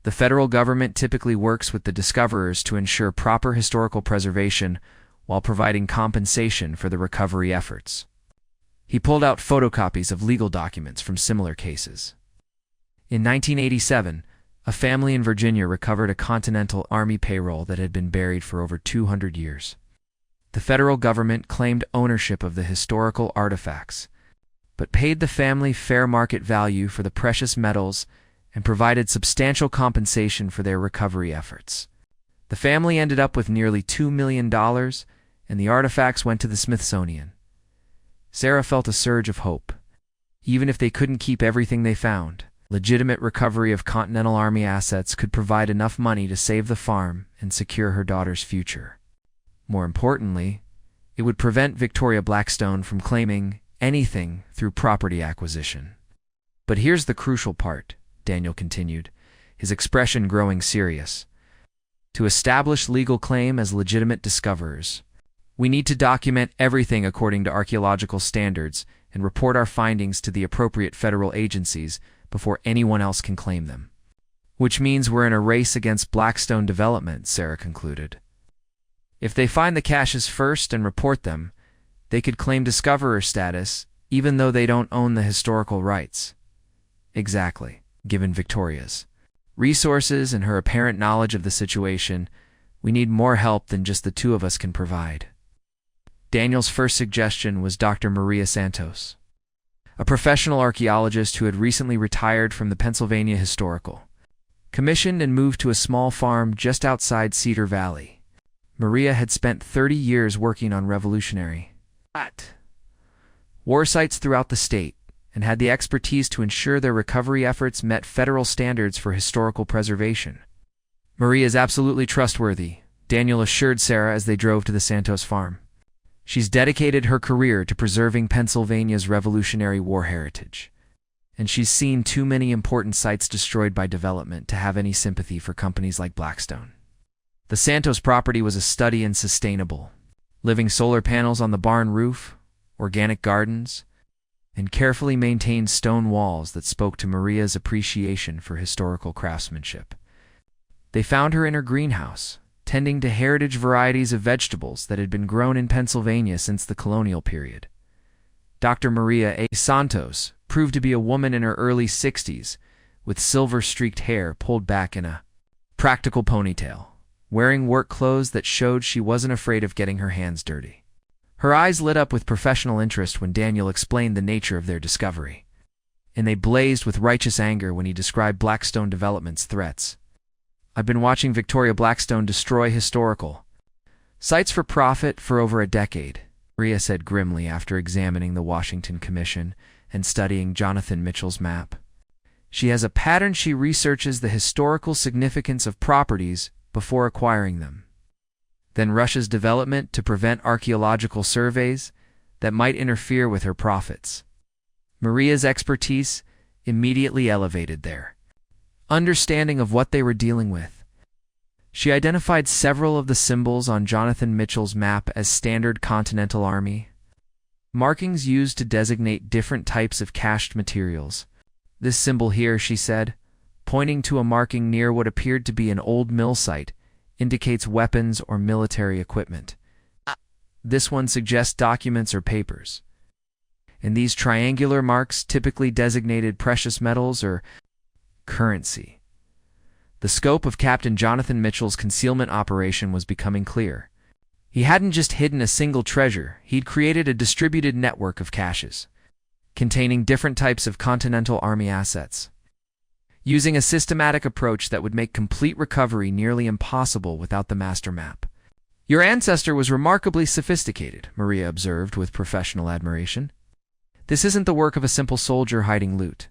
the federal government typically works with the discoverers to ensure proper historical preservation while providing compensation for the recovery efforts." He pulled out photocopies of legal documents from similar cases. In 1987, A family in Virginia recovered a Continental Army payroll that had been buried for over 200 years. The federal government claimed ownership of the historical artifacts, but paid the family fair market value for the precious metals and provided substantial compensation for their recovery efforts. The family ended up with nearly $2 million, and the artifacts went to the Smithsonian. Sarah felt a surge of hope. Even if they couldn't keep everything they found, legitimate recovery of Continental Army assets could provide enough money to save the farm and secure her daughter's future. More importantly, it would prevent Victoria Blackstone from claiming anything through property acquisition. But here's the crucial part, Daniel continued, his expression growing serious. To establish legal claim as legitimate discoverers, we need to document everything according to archaeological standards and report our findings to the appropriate federal agencies before anyone else can claim them. Which means we're in a race against Blackstone Development, Sarah concluded. If they find the caches first and report them, they could claim discoverer status even though they don't own the historical rights. Exactly, given Victoria's resources and her apparent knowledge of the situation, we need more help than just the two of us can provide. Daniel's first suggestion was Dr. Maria Santos, a professional archaeologist who had recently retired from the Pennsylvania Historical, commissioned and moved to a small farm just outside Cedar Valley. Maria had spent 30 years working on Revolutionary war sites throughout the state and had the expertise to ensure their recovery efforts met federal standards for historical preservation. Maria is absolutely trustworthy, Daniel assured Sarah as they drove to the Santos farm. She's dedicated her career to preserving Pennsylvania's Revolutionary War heritage, and she's seen too many important sites destroyed by development to have any sympathy for companies like Blackstone. The Santos property was a study in sustainable living, solar panels on the barn roof, organic gardens, and carefully maintained stone walls that spoke to Maria's appreciation for historical craftsmanship. They found her in her greenhouse, tending to heritage varieties of vegetables that had been grown in Pennsylvania since the colonial period. Dr. Maria A. Santos proved to be a woman in her early 60s, with silver-streaked hair pulled back in a practical ponytail, wearing work clothes that showed she wasn't afraid of getting her hands dirty. Her eyes lit up with professional interest when Daniel explained the nature of their discovery, and they blazed with righteous anger when he described Blackstone Development's threats. I've been watching Victoria Blackstone destroy historical sites for profit for over a decade, Maria said grimly after examining the Washington Commission and studying Jonathan Mitchell's map. She has a pattern. She researches the historical significance of properties before acquiring them, then rushes development to prevent archaeological surveys that might interfere with her profits. Maria's expertise immediately elevated their understanding of what they were dealing with. She identified several of the symbols on Jonathan Mitchell's map as standard Continental Army markings used to designate different types of cached materials. This symbol here, she said, pointing to a marking near what appeared to be an old mill site, indicates weapons or military equipment. This one suggests documents or papers. And these triangular marks typically designated precious metals or currency. The scope of Captain Jonathan Mitchell's concealment operation was becoming clear. He hadn't just hidden a single treasure, he'd created a distributed network of caches, containing different types of Continental Army assets, using a systematic approach that would make complete recovery nearly impossible without the master map. Your ancestor was remarkably sophisticated, Maria observed with professional admiration. This isn't the work of a simple soldier hiding loot.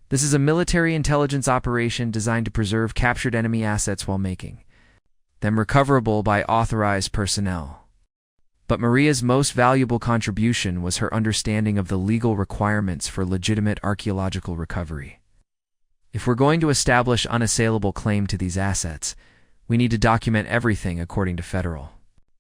This is a military intelligence operation designed to preserve captured enemy assets while making them recoverable by authorized personnel. But Maria's most valuable contribution was her understanding of the legal requirements for legitimate archaeological recovery. If we're going to establish unassailable claim to these assets, we need to document everything according to federal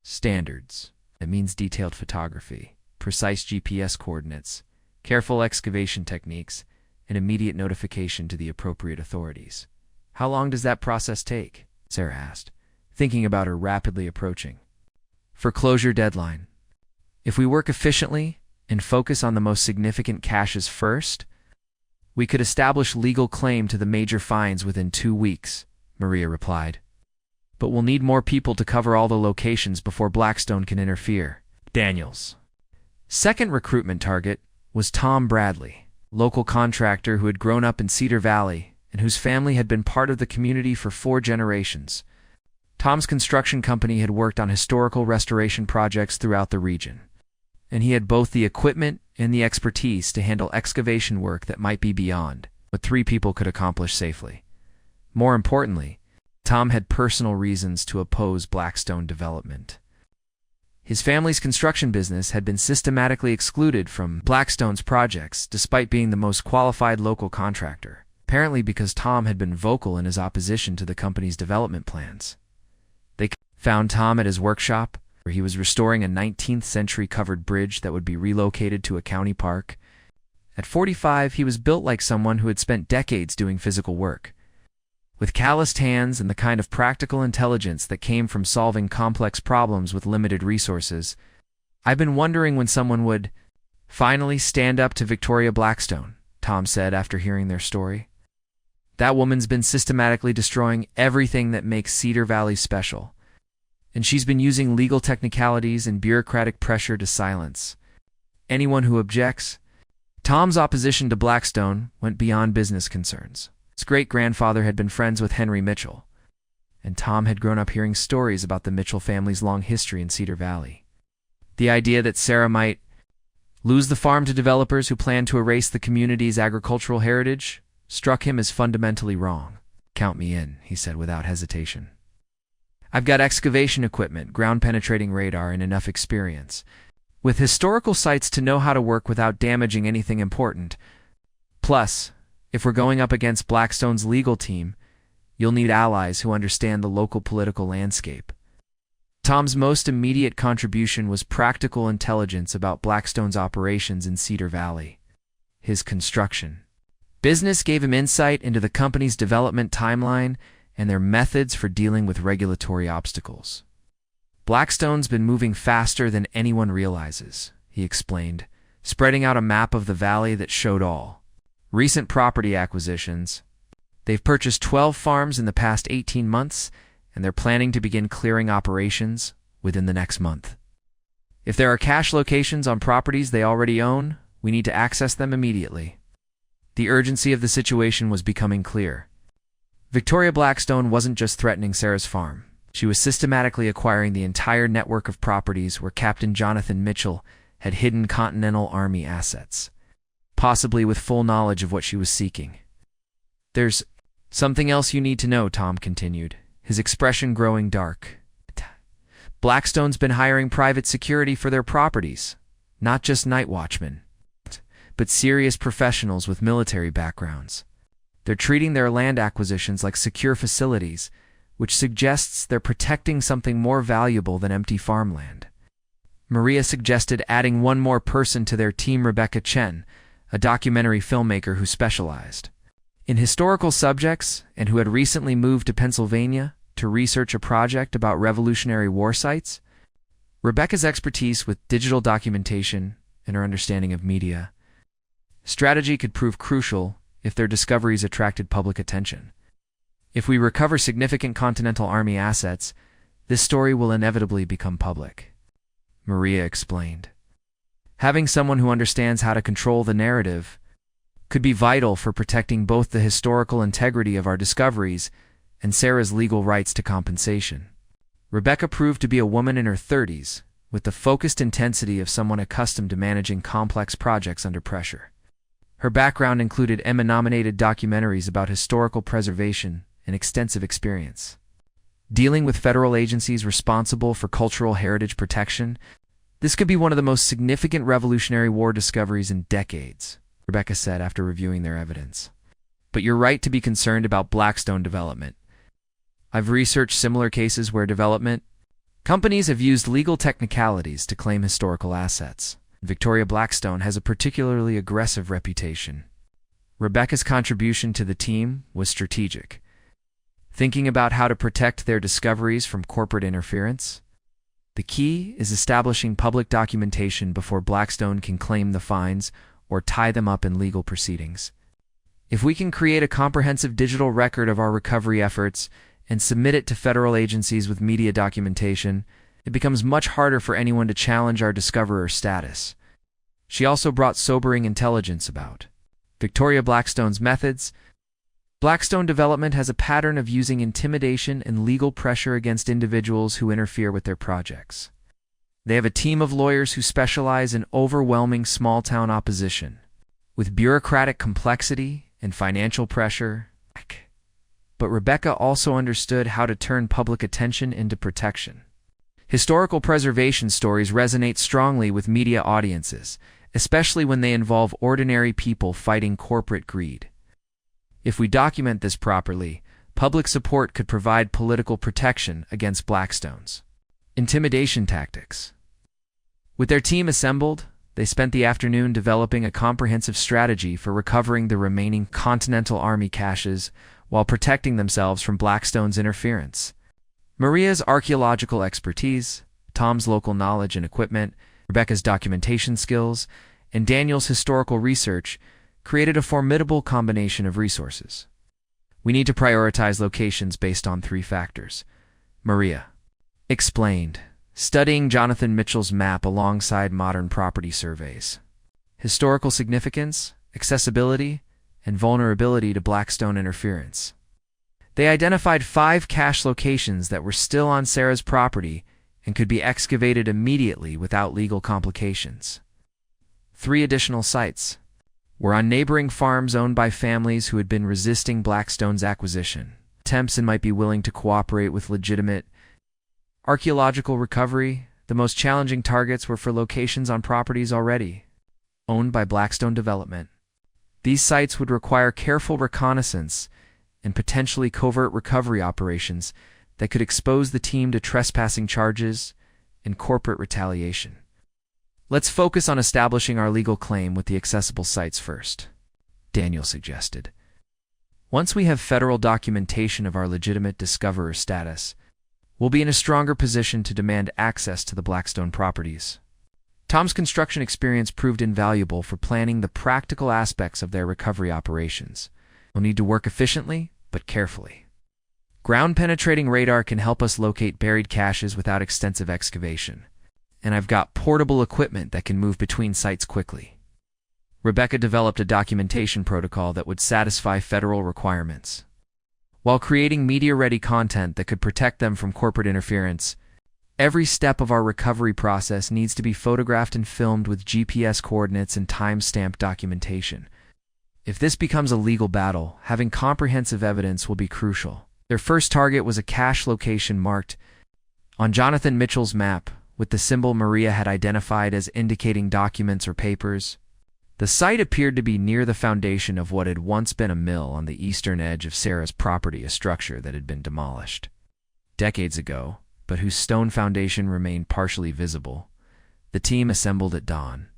standards. It means detailed photography, precise GPS coordinates, careful excavation techniques, and immediate notification to the appropriate authorities. How long does that process take? Sarah asked, thinking about her rapidly approaching foreclosure deadline. If we work efficiently and focus on the most significant caches first, We could establish legal claim to the major finds within 2 weeks, Maria replied. But we'll need more people to cover all the locations before Blackstone can interfere. Daniels' second recruitment target was Tom Bradley, local contractor who had grown up in Cedar Valley and whose family had been part of the community for 4 generations. Tom's construction company had worked on historical restoration projects throughout the region, and he had both the equipment and the expertise to handle excavation work that might be beyond what 3 people could accomplish safely. More importantly, Tom had personal reasons to oppose Blackstone development. His family's construction business had been systematically excluded from Blackstone's projects despite being the most qualified local contractor, apparently because Tom had been vocal in his opposition to the company's development plans. They found Tom at his workshop, where he was restoring a 19th-century covered bridge that would be relocated to a county park. At 45, he was built like someone who had spent decades doing physical work, with calloused hands and the kind of practical intelligence that came from solving complex problems with limited resources. "I've been wondering when someone would finally stand up to Victoria Blackstone," Tom said after hearing their story. "That woman's been systematically destroying everything that makes Cedar Valley special, and she's been using legal technicalities and bureaucratic pressure to silence anyone who objects." Tom's opposition to Blackstone went beyond business concerns. His great-grandfather had been friends with Henry Mitchell, and Tom had grown up hearing stories about the Mitchell family's long history in Cedar Valley. The idea that Sarah might lose the farm to developers who planned to erase the community's agricultural heritage struck him as fundamentally wrong. "Count me in," he said without hesitation. "I've got excavation equipment, ground-penetrating radar, and enough experience with historical sites to know how to work without damaging anything important. Plus, if we're going up against Blackstone's legal team, you'll need allies who understand the local political landscape." Tom's most immediate contribution was practical intelligence about Blackstone's operations in Cedar Valley. His construction business gave him insight into the company's development timeline and their methods for dealing with regulatory obstacles. "Blackstone's been moving faster than anyone realizes," he explained, spreading out a map of the valley that showed all recent property acquisitions. "They've purchased 12 farms in the past 18 months, and they're planning to begin clearing operations within the next month. If there are cache locations on properties they already own, we need to access them immediately." The urgency of the situation was becoming clear. Victoria Blackstone wasn't just threatening Sarah's farm. She was systematically acquiring the entire network of properties where Captain Jonathan Mitchell had hidden Continental Army assets, possibly with full knowledge of what she was seeking. "There's something else you need to know," Tom continued, his expression growing dark. "Blackstone's been hiring private security for their properties, not just night watchmen, but serious professionals with military backgrounds. They're treating their land acquisitions like secure facilities, which suggests they're protecting something more valuable than empty farmland." Maria suggested adding one more person to their team, Rebecca Chen, a documentary filmmaker who specialized in historical subjects and who had recently moved to Pennsylvania to research a project about Revolutionary War sites. Rebecca's expertise with digital documentation and her understanding of media strategy could prove crucial if their discoveries attracted public attention. "If we recover significant Continental Army assets, this story will inevitably become public," Maria explained. Having someone who understands how to control the narrative could be vital for protecting both the historical integrity of our discoveries and Sarah's legal rights to compensation. Rebecca proved to be a woman in her 30s, with the focused intensity of someone accustomed to managing complex projects under pressure. Her background included Emmy-nominated documentaries about historical preservation and extensive experience dealing with federal agencies responsible for cultural heritage protection. "This could be one of the most significant Revolutionary War discoveries in decades," Rebecca said after reviewing their evidence. "But you're right to be concerned about Blackstone development. I've researched similar cases where development companies have used legal technicalities to claim historical assets. Victoria Blackstone has a particularly aggressive reputation." Rebecca's contribution to the team was strategic, thinking about how to protect their discoveries from corporate interference. "The key is establishing public documentation before Blackstone can claim the finds or tie them up in legal proceedings." If we can create a comprehensive digital record of our recovery efforts and submit it to federal agencies with media documentation, it becomes much harder for anyone to challenge our discoverer's status. She also brought sobering intelligence about Victoria Blackstone's methods. Blackstone Development has a pattern of using intimidation and legal pressure against individuals who interfere with their projects. They have a team of lawyers who specialize in overwhelming small-town opposition, with bureaucratic complexity and financial pressure. But Rebecca also understood how to turn public attention into protection. Historical preservation stories resonate strongly with media audiences, especially when they involve ordinary people fighting corporate greed. If we document this properly, public support could provide political protection against Blackstone's intimidation tactics. With their team assembled, they spent the afternoon developing a comprehensive strategy for recovering the remaining Continental Army caches while protecting themselves from Blackstone's interference. Maria's archaeological expertise, Tom's local knowledge and equipment, Rebecca's documentation skills, and Daniel's historical research created a formidable combination of resources. We need to prioritize locations based on 3 factors. Maria explained, studying Jonathan Mitchell's map alongside modern property surveys. Historical significance, accessibility, and vulnerability to Blackstone interference. They identified 5 cache locations that were still on Sarah's property and could be excavated immediately without legal complications. 3 additional sites were on neighboring farms owned by families who had been resisting Blackstone's acquisition. Attempts and might be willing to cooperate with legitimate archaeological recovery. The most challenging targets were for locations on properties already owned by Blackstone Development. These sites would require careful reconnaissance and potentially covert recovery operations that could expose the team to trespassing charges and corporate retaliation. Let's focus on establishing our legal claim with the accessible sites first, Daniel suggested. Once we have federal documentation of our legitimate discoverer status, we'll be in a stronger position to demand access to the Blackstone properties. Tom's construction experience proved invaluable for planning the practical aspects of their recovery operations. We'll need to work efficiently, but carefully. Ground-penetrating radar can help us locate buried caches without extensive excavation, and I've got portable equipment that can move between sites quickly. Rebecca developed a documentation protocol that would satisfy federal requirements, while creating media-ready content that could protect them from corporate interference. Every step of our recovery process needs to be photographed and filmed with GPS coordinates and time-stamped documentation. If this becomes a legal battle, having comprehensive evidence will be crucial. Their first target was a cache location marked on Jonathan Mitchell's map with the symbol Maria had identified as indicating documents or papers. The site appeared to be near the foundation of what had once been a mill on the eastern edge of Sarah's property, a structure that had been demolished decades ago, but whose stone foundation remained partially visible. The team assembled at dawn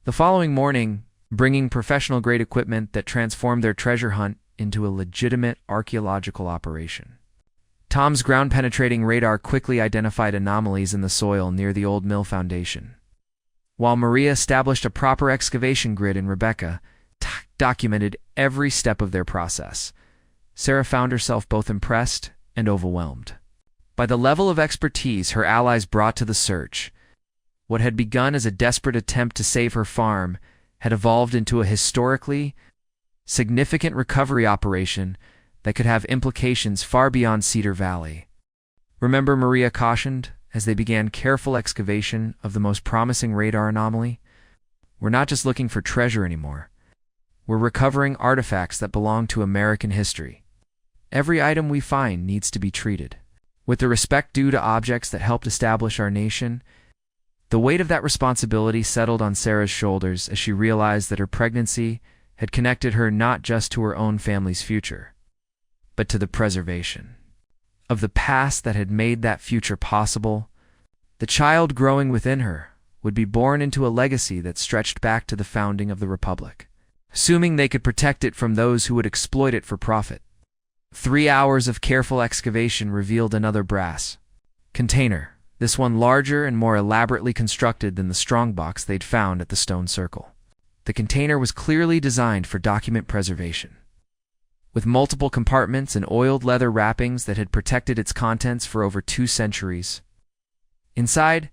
the following morning, bringing professional-grade equipment that transformed their treasure hunt into a legitimate archaeological operation. Tom's ground-penetrating radar quickly identified anomalies in the soil near the old mill foundation, while Maria established a proper excavation grid and Rebecca documented every step of their process. Sarah found herself both impressed and overwhelmed by the level of expertise her allies brought to the search. What had begun as a desperate attempt to save her farm had evolved into a historically significant recovery operation that could have implications far beyond Cedar Valley. Remember, Maria cautioned as they began careful excavation of the most promising radar anomaly? We're not just looking for treasure anymore. We're recovering artifacts that belong to American history. Every item we find needs to be treated with the respect due to objects that helped establish our nation. The weight of that responsibility settled on Sarah's shoulders as she realized that her pregnancy had connected her not just to her own family's future, but to the preservation of the past that had made that future possible. The child growing within her would be born into a legacy that stretched back to the founding of the Republic, assuming they could protect it from those who would exploit it for profit. 3 hours of careful excavation revealed another brass container, this one larger and more elaborately constructed than the strongbox they'd found at the stone circle. The container was clearly designed for document preservation. with multiple compartments and oiled leather wrappings that had protected its contents for over 2 centuries. Inside,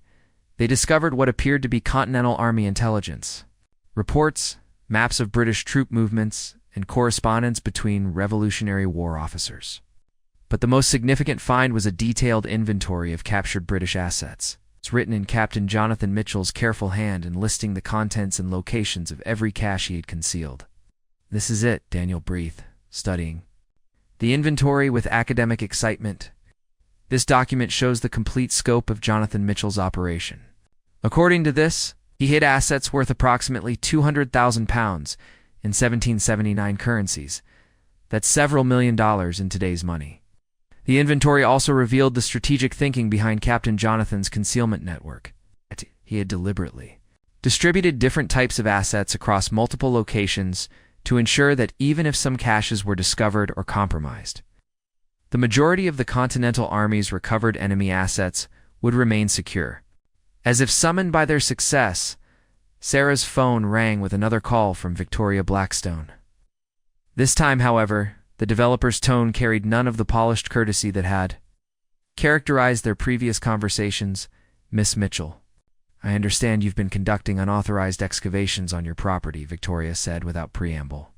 they discovered what appeared to be Continental Army intelligence, reports, maps of British troop movements, and correspondence between Revolutionary War officers. But the most significant find was a detailed inventory of captured British assets. It's written in Captain Jonathan Mitchell's careful hand and listing the contents and locations of every cache he had concealed. "This is it," Daniel breathed, studying the inventory with academic excitement. This document shows the complete scope of Jonathan Mitchell's operation. According to this, he hid assets worth approximately £200,000 in 1779 currencies. That's several $1,000,000 in today's money. The inventory also revealed the strategic thinking behind Captain Jonathan's concealment network. He had deliberately distributed different types of assets across multiple locations to ensure that even if some caches were discovered or compromised, the majority of the Continental Army's recovered enemy assets would remain secure. As if summoned by their success, Sarah's phone rang with another call from Victoria Blackstone. This time, however, the developer's tone carried none of the polished courtesy that had characterized their previous conversations. "Miss Mitchell, I understand you've been conducting unauthorized excavations on your property," Victoria said without preamble.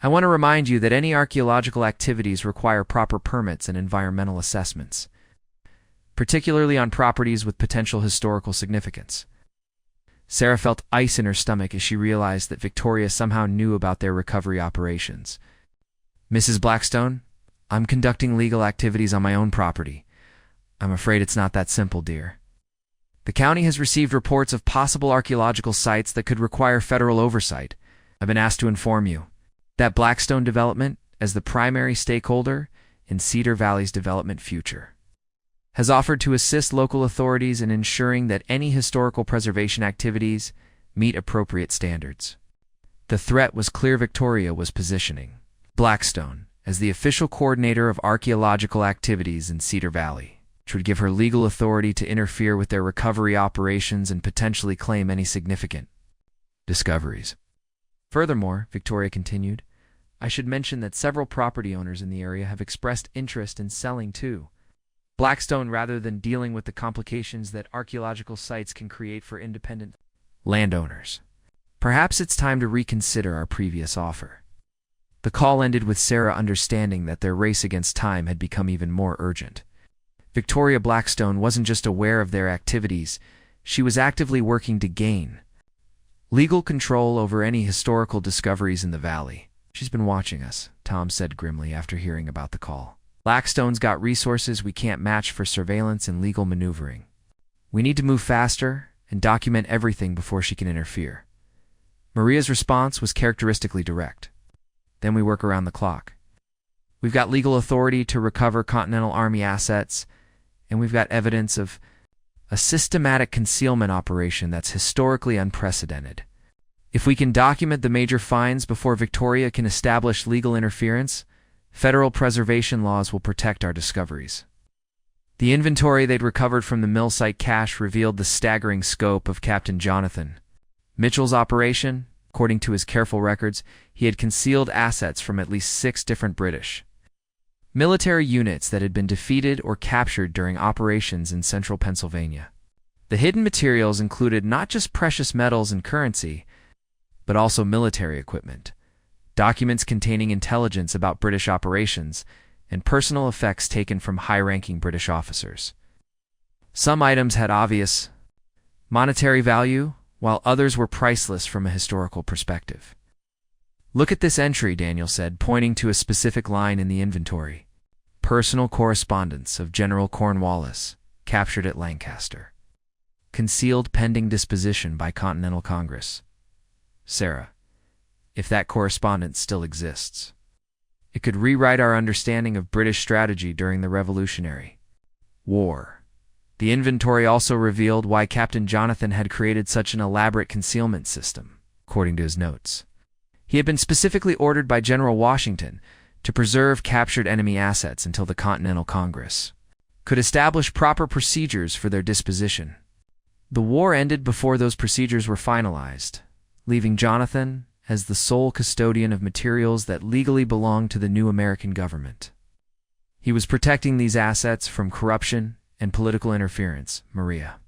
"I want to remind you that any archaeological activities require proper permits and environmental assessments, particularly on properties with potential historical significance." Sarah felt ice in her stomach as she realized that Victoria somehow knew about their recovery operations. "Mrs. Blackstone, I'm conducting legal activities on my own property. I'm afraid it's not that simple, dear. The county has received reports of possible archaeological sites that could require federal oversight. I've been asked to inform you that Blackstone Development, as the primary stakeholder in Cedar Valley's development future, has offered to assist local authorities in ensuring that any historical preservation activities meet appropriate standards." The threat was clear. Victoria was positioning Blackstone as the official coordinator of archaeological activities in Cedar Valley, which would give her legal authority to interfere with their recovery operations and potentially claim any significant discoveries. "Furthermore," Victoria continued, "I should mention that several property owners in the area have expressed interest in selling too. Blackstone, rather than dealing with the complications that archaeological sites can create for independent landowners. Perhaps it's time to reconsider our previous offer." The call ended with Sarah understanding that their race against time had become even more urgent. Victoria Blackstone wasn't just aware of their activities, she was actively working to gain legal control over any historical discoveries in the valley. "She's been watching us," Tom said grimly after hearing about the call. "Blackstone's got resources we can't match for surveillance and legal maneuvering. We need to move faster and document everything before she can interfere." Maria's response was characteristically direct. "Then we work around the clock. We've got legal authority to recover Continental Army assets, and we've got evidence of a systematic concealment operation that's historically unprecedented. If we can document the major finds before Victoria can establish legal interference, federal preservation laws will protect our discoveries." The inventory they'd recovered from the mill site cache revealed the staggering scope of Captain Jonathan Mitchell's operation. According to his careful records, he had concealed assets from at least 6 different British military units that had been defeated or captured during operations in central Pennsylvania. The hidden materials included not just precious metals and currency, but also military equipment, documents containing intelligence about British operations, and personal effects taken from high-ranking British officers. Some items had obvious monetary value, while others were priceless from a historical perspective. "Look at this entry," Daniel said, pointing to a specific line in the inventory. "Personal correspondence of General Cornwallis, captured at Lancaster. Concealed pending disposition by Continental Congress." Sarah, if that correspondence still exists, it could rewrite our understanding of British strategy during the Revolutionary War. The inventory also revealed why Captain Jonathan had created such an elaborate concealment system. According to his notes, he had been specifically ordered by General Washington to preserve captured enemy assets until the Continental Congress could establish proper procedures for their disposition. The war ended before those procedures were finalized, leaving Jonathan as the sole custodian of materials that legally belonged to the new American government. He was protecting these assets from corruption and political interference, Maria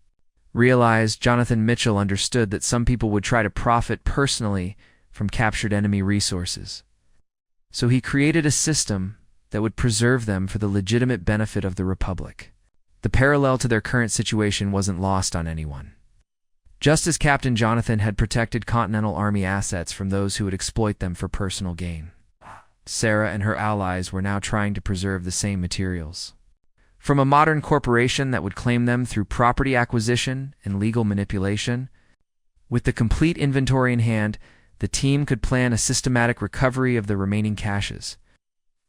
realized. Jonathan Mitchell understood that some people would try to profit personally from captured enemy resources. So he created a system that would preserve them for the legitimate benefit of the Republic. The parallel to their current situation wasn't lost on anyone. Just as Captain Jonathan had protected Continental Army assets from those who would exploit them for personal gain, Sarah and her allies were now trying to preserve the same materials. From a modern corporation that would claim them through property acquisition and legal manipulation, with the complete inventory in hand, the team could plan a systematic recovery of the remaining caches.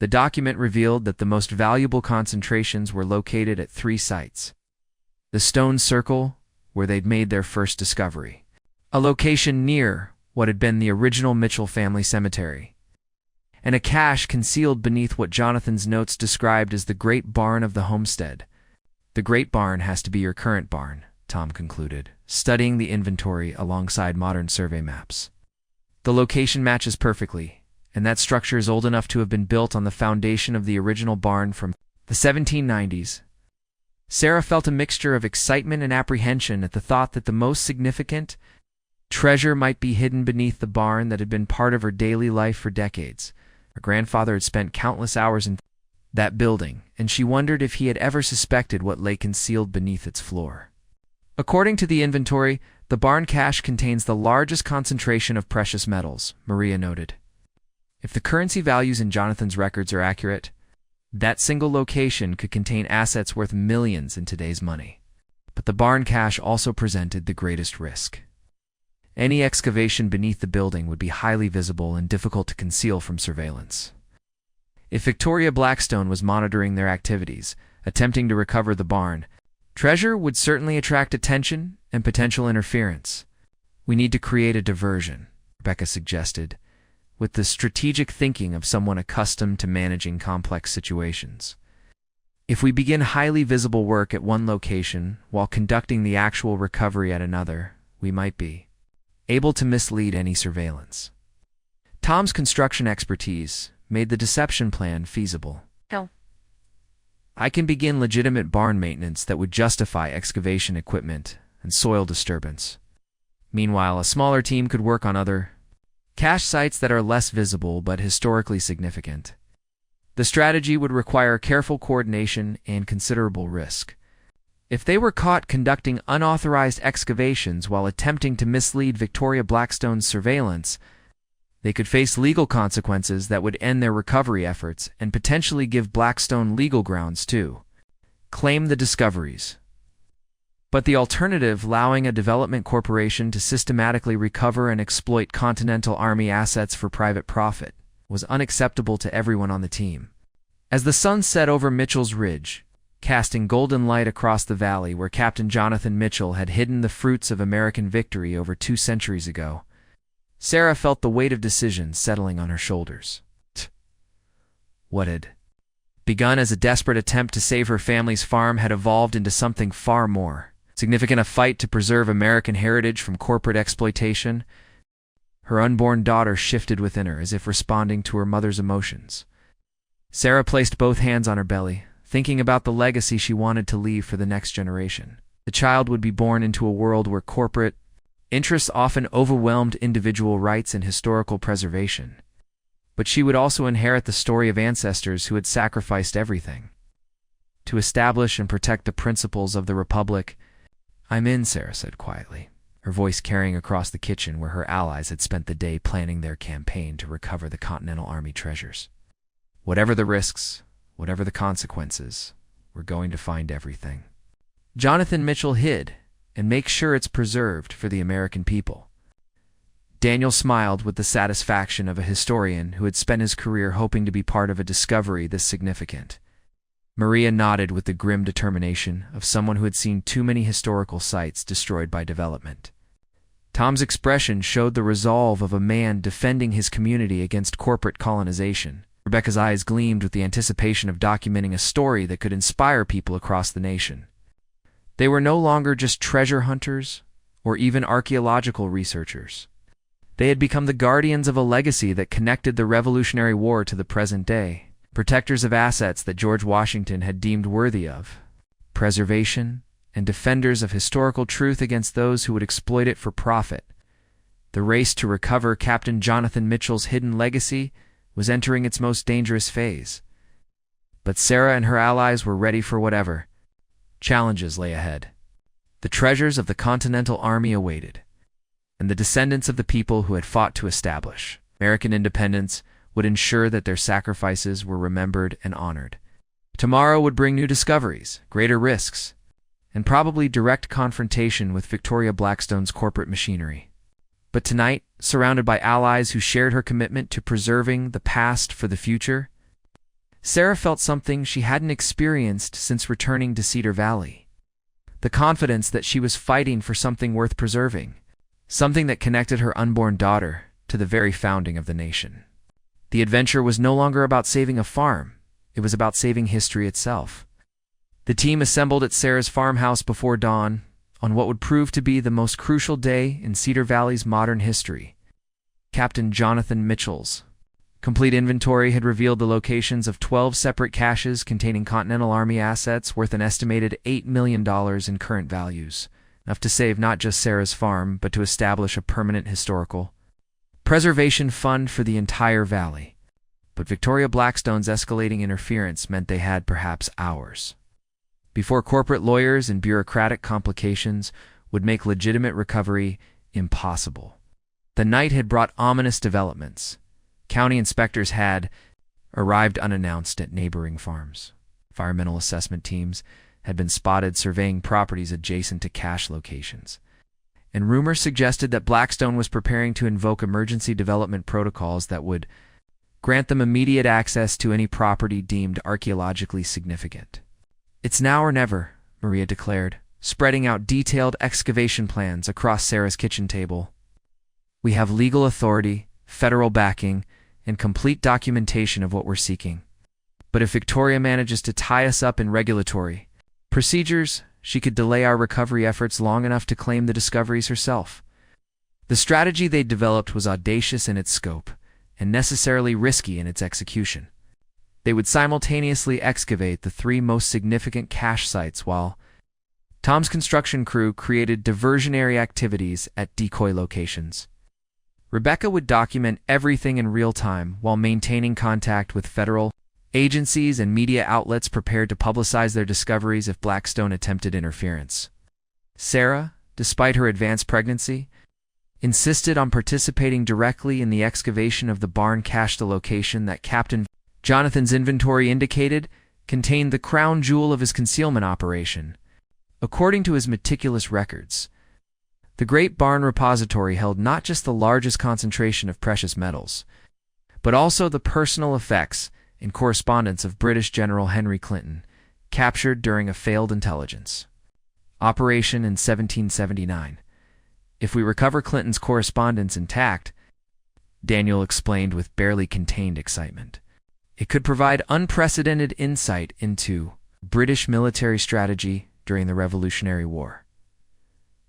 The document revealed that the most valuable concentrations were located at 3 sites. The Stone Circle, where they'd made their first discovery, a location near what had been the original Mitchell family cemetery, and a cache concealed beneath what Jonathan's notes described as the Great Barn of the homestead. The Great Barn has to be your current barn, Tom concluded, studying the inventory alongside modern survey maps. The location matches perfectly, and that structure is old enough to have been built on the foundation of the original barn from the 1790s. Sarah felt a mixture of excitement and apprehension at the thought that the most significant treasure might be hidden beneath the barn that had been part of her daily life for decades. Her grandfather had spent countless hours in that building, and she wondered if he had ever suspected what lay concealed beneath its floor. According to the inventory, the barn cache contains the largest concentration of precious metals, Maria noted. If the currency values in Jonathan's records are accurate, that single location could contain assets worth millions in today's money. But the barn cache also presented the greatest risk. Any excavation beneath the building would be highly visible and difficult to conceal from surveillance. If Victoria Blackstone was monitoring their activities, attempting to recover the barn, treasure would certainly attract attention and potential interference. We need to create a diversion, Rebecca suggested, with the strategic thinking of someone accustomed to managing complex situations. If we begin highly visible work at one location while conducting the actual recovery at another, we might be able to mislead any surveillance. Tom's construction expertise made the deception plan feasible. How? I can begin legitimate barn maintenance that would justify excavation equipment and soil disturbance. Meanwhile, a smaller team could work on other cache sites that are less visible but historically significant. The strategy would require careful coordination and considerable risk. If they were caught conducting unauthorized excavations while attempting to mislead Victoria Blackstone's surveillance, they could face legal consequences that would end their recovery efforts and potentially give Blackstone legal grounds to claim the discoveries. But the alternative, allowing a development corporation to systematically recover and exploit Continental Army assets for private profit, was unacceptable to everyone on the team. As the sun set over Mitchell's Ridge, casting golden light across the valley where Captain Jonathan Mitchell had hidden the fruits of American victory over 2 centuries ago, Sarah felt the weight of decision settling on her shoulders. What had begun as a desperate attempt to save her family's farm had evolved into something far more significant, a fight to preserve American heritage from corporate exploitation. Her unborn daughter shifted within her as if responding to her mother's emotions. Sarah placed both hands on her belly, thinking about the legacy she wanted to leave for the next generation. The child would be born into a world where corporate interests often overwhelmed individual rights and historical preservation. But she would also inherit the story of ancestors who had sacrificed everything to establish and protect the principles of the Republic. "I'm in," Sarah said quietly, her voice carrying across the kitchen where her allies had spent the day planning their campaign to recover the Continental Army treasures. Whatever the risks, whatever the consequences, we're going to find everything Jonathan Mitchell hid and make sure it's preserved for the American people. Daniel smiled with the satisfaction of a historian who had spent his career hoping to be part of a discovery this significant. Maria nodded with the grim determination of someone who had seen too many historical sites destroyed by development. Tom's expression showed the resolve of a man defending his community against corporate colonization. Rebecca's eyes gleamed with the anticipation of documenting a story that could inspire people across the nation. They were no longer just treasure hunters or even archaeological researchers. They had become the guardians of a legacy that connected the Revolutionary War to the present day, protectors of assets that George Washington had deemed worthy of preservation, and defenders of historical truth against those who would exploit it for profit. The race to recover Captain Jonathan Mitchell's hidden legacy was entering its most dangerous phase. But Sarah and her allies were ready for whatever challenges lay ahead. The treasures of the Continental Army awaited, and the descendants of the people who had fought to establish American independence would ensure that their sacrifices were remembered and honored. Tomorrow would bring new discoveries, greater risks, and probably direct confrontation with Victoria Blackstone's corporate machinery. But tonight, surrounded by allies who shared her commitment to preserving the past for the future, Sarah felt something she hadn't experienced since returning to Cedar Valley. The confidence that she was fighting for something worth preserving, something that connected her unborn daughter to the very founding of the nation. The adventure was no longer about saving a farm, it was about saving history itself. The team assembled at Sarah's farmhouse before dawn, on what would prove to be the most crucial day in Cedar Valley's modern history. Captain Jonathan Mitchell's complete inventory had revealed the locations of 12 separate caches containing Continental Army assets worth an estimated $8 million in current values, enough to save not just Sarah's farm, but to establish a permanent historical preservation fund for the entire valley. But Victoria Blackstone's escalating interference meant they had perhaps hours before corporate lawyers and bureaucratic complications would make legitimate recovery impossible. The night had brought ominous developments. County inspectors had arrived unannounced at neighboring farms. Environmental assessment teams had been spotted surveying properties adjacent to cache locations. And rumors suggested that Blackstone was preparing to invoke emergency development protocols that would grant them immediate access to any property deemed archaeologically significant. "It's now or never," Maria declared, spreading out detailed excavation plans across Sarah's kitchen table. "We have legal authority, federal backing, and complete documentation of what we're seeking. But if Victoria manages to tie us up in regulatory procedures, she could delay our recovery efforts long enough to claim the discoveries herself." The strategy they developed was audacious in its scope and necessarily risky in its execution. They would simultaneously excavate the 3 most significant cache sites while Tom's construction crew created diversionary activities at decoy locations. Rebecca would document everything in real time while maintaining contact with federal agencies and media outlets prepared to publicize their discoveries if Blackstone attempted interference. Sarah, despite her advanced pregnancy, insisted on participating directly in the excavation of the barn cache. The location that Captain Jonathan's inventory indicated contained the crown jewel of his concealment operation. According to his meticulous records, the Great Barn Repository held not just the largest concentration of precious metals, but also the personal effects and correspondence of British General Henry Clinton, captured during a failed intelligence operation in 1779. "If we recover Clinton's correspondence intact," Daniel explained with barely contained excitement, "it could provide unprecedented insight into British military strategy during the Revolutionary War."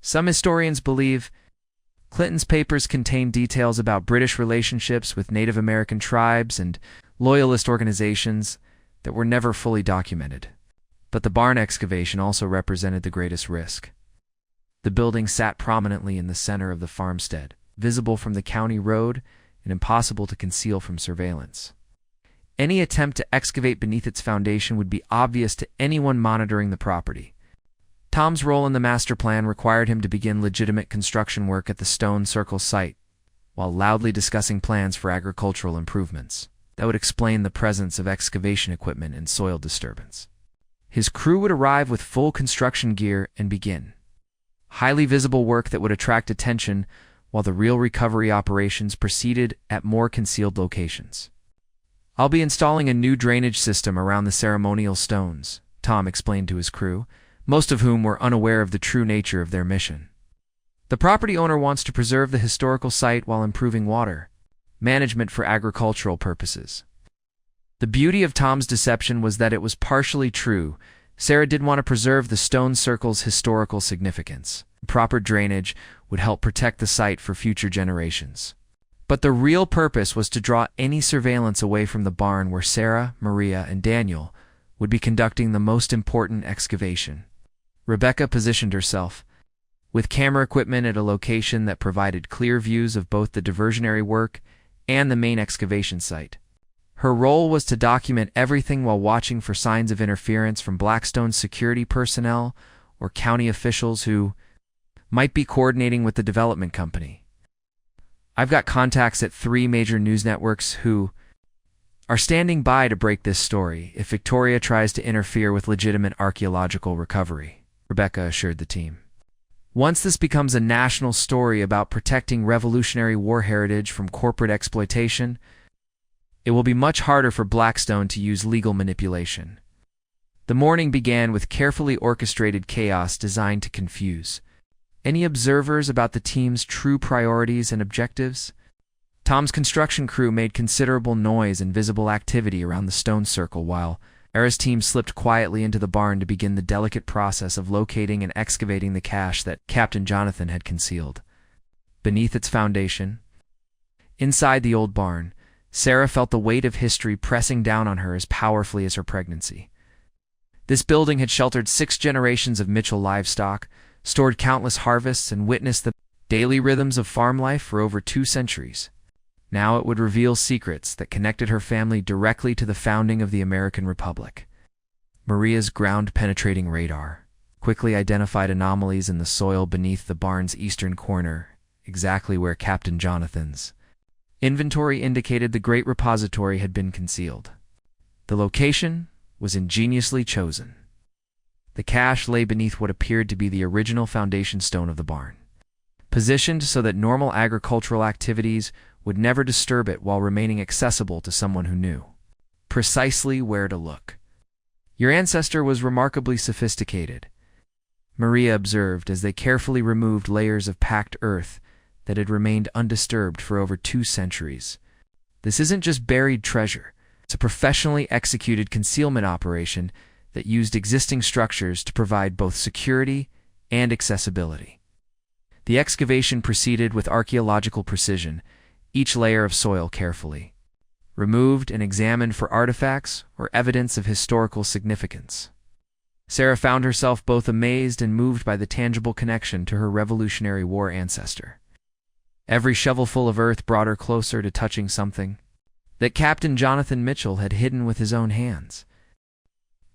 Some historians believe Clinton's papers contain details about British relationships with Native American tribes and loyalist organizations that were never fully documented. But the barn excavation also represented the greatest risk. The building sat prominently in the center of the farmstead, visible from the county road and impossible to conceal from surveillance. Any attempt to excavate beneath its foundation would be obvious to anyone monitoring the property. Tom's role in the master plan required him to begin legitimate construction work at the Stone Circle site, while loudly discussing plans for agricultural improvements that would explain the presence of excavation equipment and soil disturbance. His crew would arrive with full construction gear and begin highly visible work that would attract attention while the real recovery operations proceeded at more concealed locations. "I'll be installing a new drainage system around the ceremonial stones," Tom explained to his crew, most of whom were unaware of the true nature of their mission. "The property owner wants to preserve the historical site while improving water management for agricultural purposes." The beauty of Tom's deception was that it was partially true. Sarah did want to preserve the stone circle's historical significance. Proper drainage would help protect the site for future generations. But the real purpose was to draw any surveillance away from the barn where Sarah, Maria, and Daniel would be conducting the most important excavation. Rebecca positioned herself, with camera equipment at a location that provided clear views of both the diversionary work and the main excavation site. Her role was to document everything while watching for signs of interference from Blackstone's security personnel or county officials who might be coordinating with the development company. I've got contacts at 3 major news networks who are standing by to break this story if Victoria tries to interfere with legitimate archaeological recovery, Rebecca assured the team. Once this becomes a national story about protecting Revolutionary War heritage from corporate exploitation, it will be much harder for Blackstone to use legal manipulation. The morning began with carefully orchestrated chaos designed to confuse any observers about the team's true priorities and objectives. Tom's construction crew made considerable noise and visible activity around the stone circle while Era's team slipped quietly into the barn to begin the delicate process of locating and excavating the cache that Captain Jonathan had concealed beneath its foundation. Inside the old barn, Sarah felt the weight of history pressing down on her as powerfully as her pregnancy. This building had sheltered 6 generations of Mitchell livestock, stored countless harvests, and witnessed the daily rhythms of farm life for over 2 centuries. Now it would reveal secrets that connected her family directly to the founding of the American Republic. Maria's ground-penetrating radar quickly identified anomalies in the soil beneath the barn's eastern corner, exactly where Captain Jonathan's inventory indicated the great repository had been concealed. The location was ingeniously chosen. The cache lay beneath what appeared to be the original foundation stone of the barn, positioned so that normal agricultural activities would never disturb it while remaining accessible to someone who knew precisely where to look. Your ancestor was remarkably sophisticated, Maria observed as they carefully removed layers of packed earth that had remained undisturbed for over 2 centuries. This isn't just buried treasure. It's a professionally executed concealment operation that used existing structures to provide both security and accessibility. The excavation proceeded with archaeological precision, each layer of soil carefully removed and examined for artifacts or evidence of historical significance. Sarah found herself both amazed and moved by the tangible connection to her Revolutionary War ancestor. Every shovelful of earth brought her closer to touching something that Captain Jonathan Mitchell had hidden with his own hands.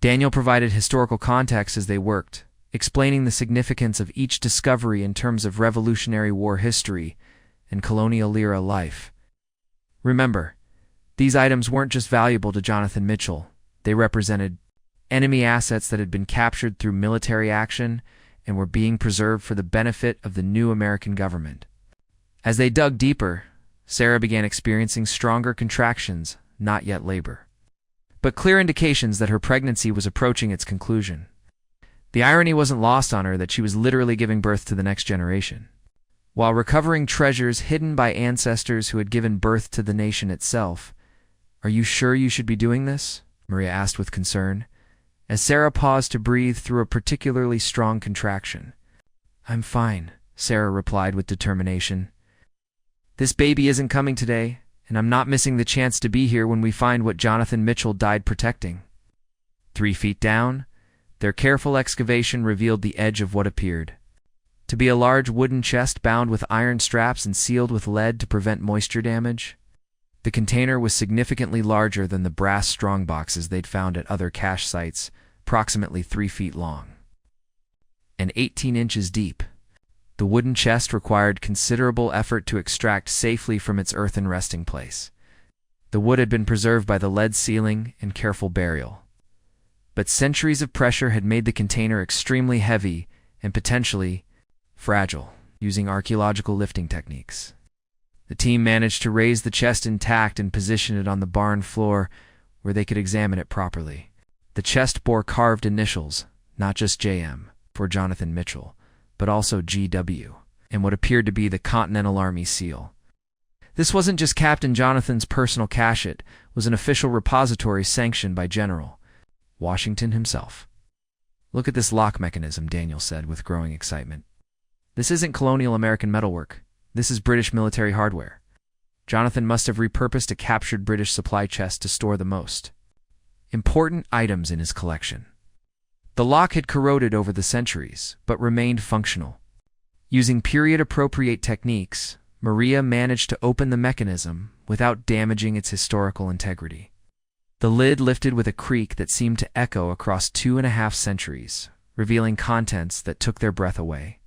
Daniel provided historical context as they worked, explaining the significance of each discovery in terms of Revolutionary War history and colonial-era life. Remember, these items weren't just valuable to Jonathan Mitchell. They represented enemy assets that had been captured through military action and were being preserved for the benefit of the new American government. As they dug deeper, Sarah began experiencing stronger contractions, not yet labor, but clear indications that her pregnancy was approaching its conclusion. The irony wasn't lost on her that she was literally giving birth to the next generation, while recovering treasures hidden by ancestors who had given birth to the nation itself. "Are you sure you should be doing this?" Maria asked with concern, as Sarah paused to breathe through a particularly strong contraction. "I'm fine," Sarah replied with determination. "This baby isn't coming today, and I'm not missing the chance to be here when we find what Jonathan Mitchell died protecting." 3 feet down, their careful excavation revealed the edge of what appeared to be a large wooden chest bound with iron straps and sealed with lead to prevent moisture damage. The container was significantly larger than the brass strongboxes they'd found at other cache sites, approximately 3 feet long and 18 inches deep. The wooden chest required considerable effort to extract safely from its earthen resting place. The wood had been preserved by the lead sealing and careful burial, but centuries of pressure had made the container extremely heavy and potentially fragile. Using archaeological lifting techniques, the team managed to raise the chest intact and position it on the barn floor where they could examine it properly. The chest bore carved initials, not just JM, for Jonathan Mitchell, but also GW, and what appeared to be the Continental Army seal. This wasn't just Captain Jonathan's personal cache, it was an official repository sanctioned by General Washington himself. "Look at this lock mechanism," Daniel said with growing excitement. This isn't colonial American metalwork. This is British military hardware. Jonathan must have repurposed a captured British supply chest to store the most important items in his collection. The lock had corroded over the centuries, but remained functional. Using period-appropriate techniques, Maria managed to open the mechanism without damaging its historical integrity. The lid lifted with a creak that seemed to echo across 2.5 centuries, revealing contents that took their breath away.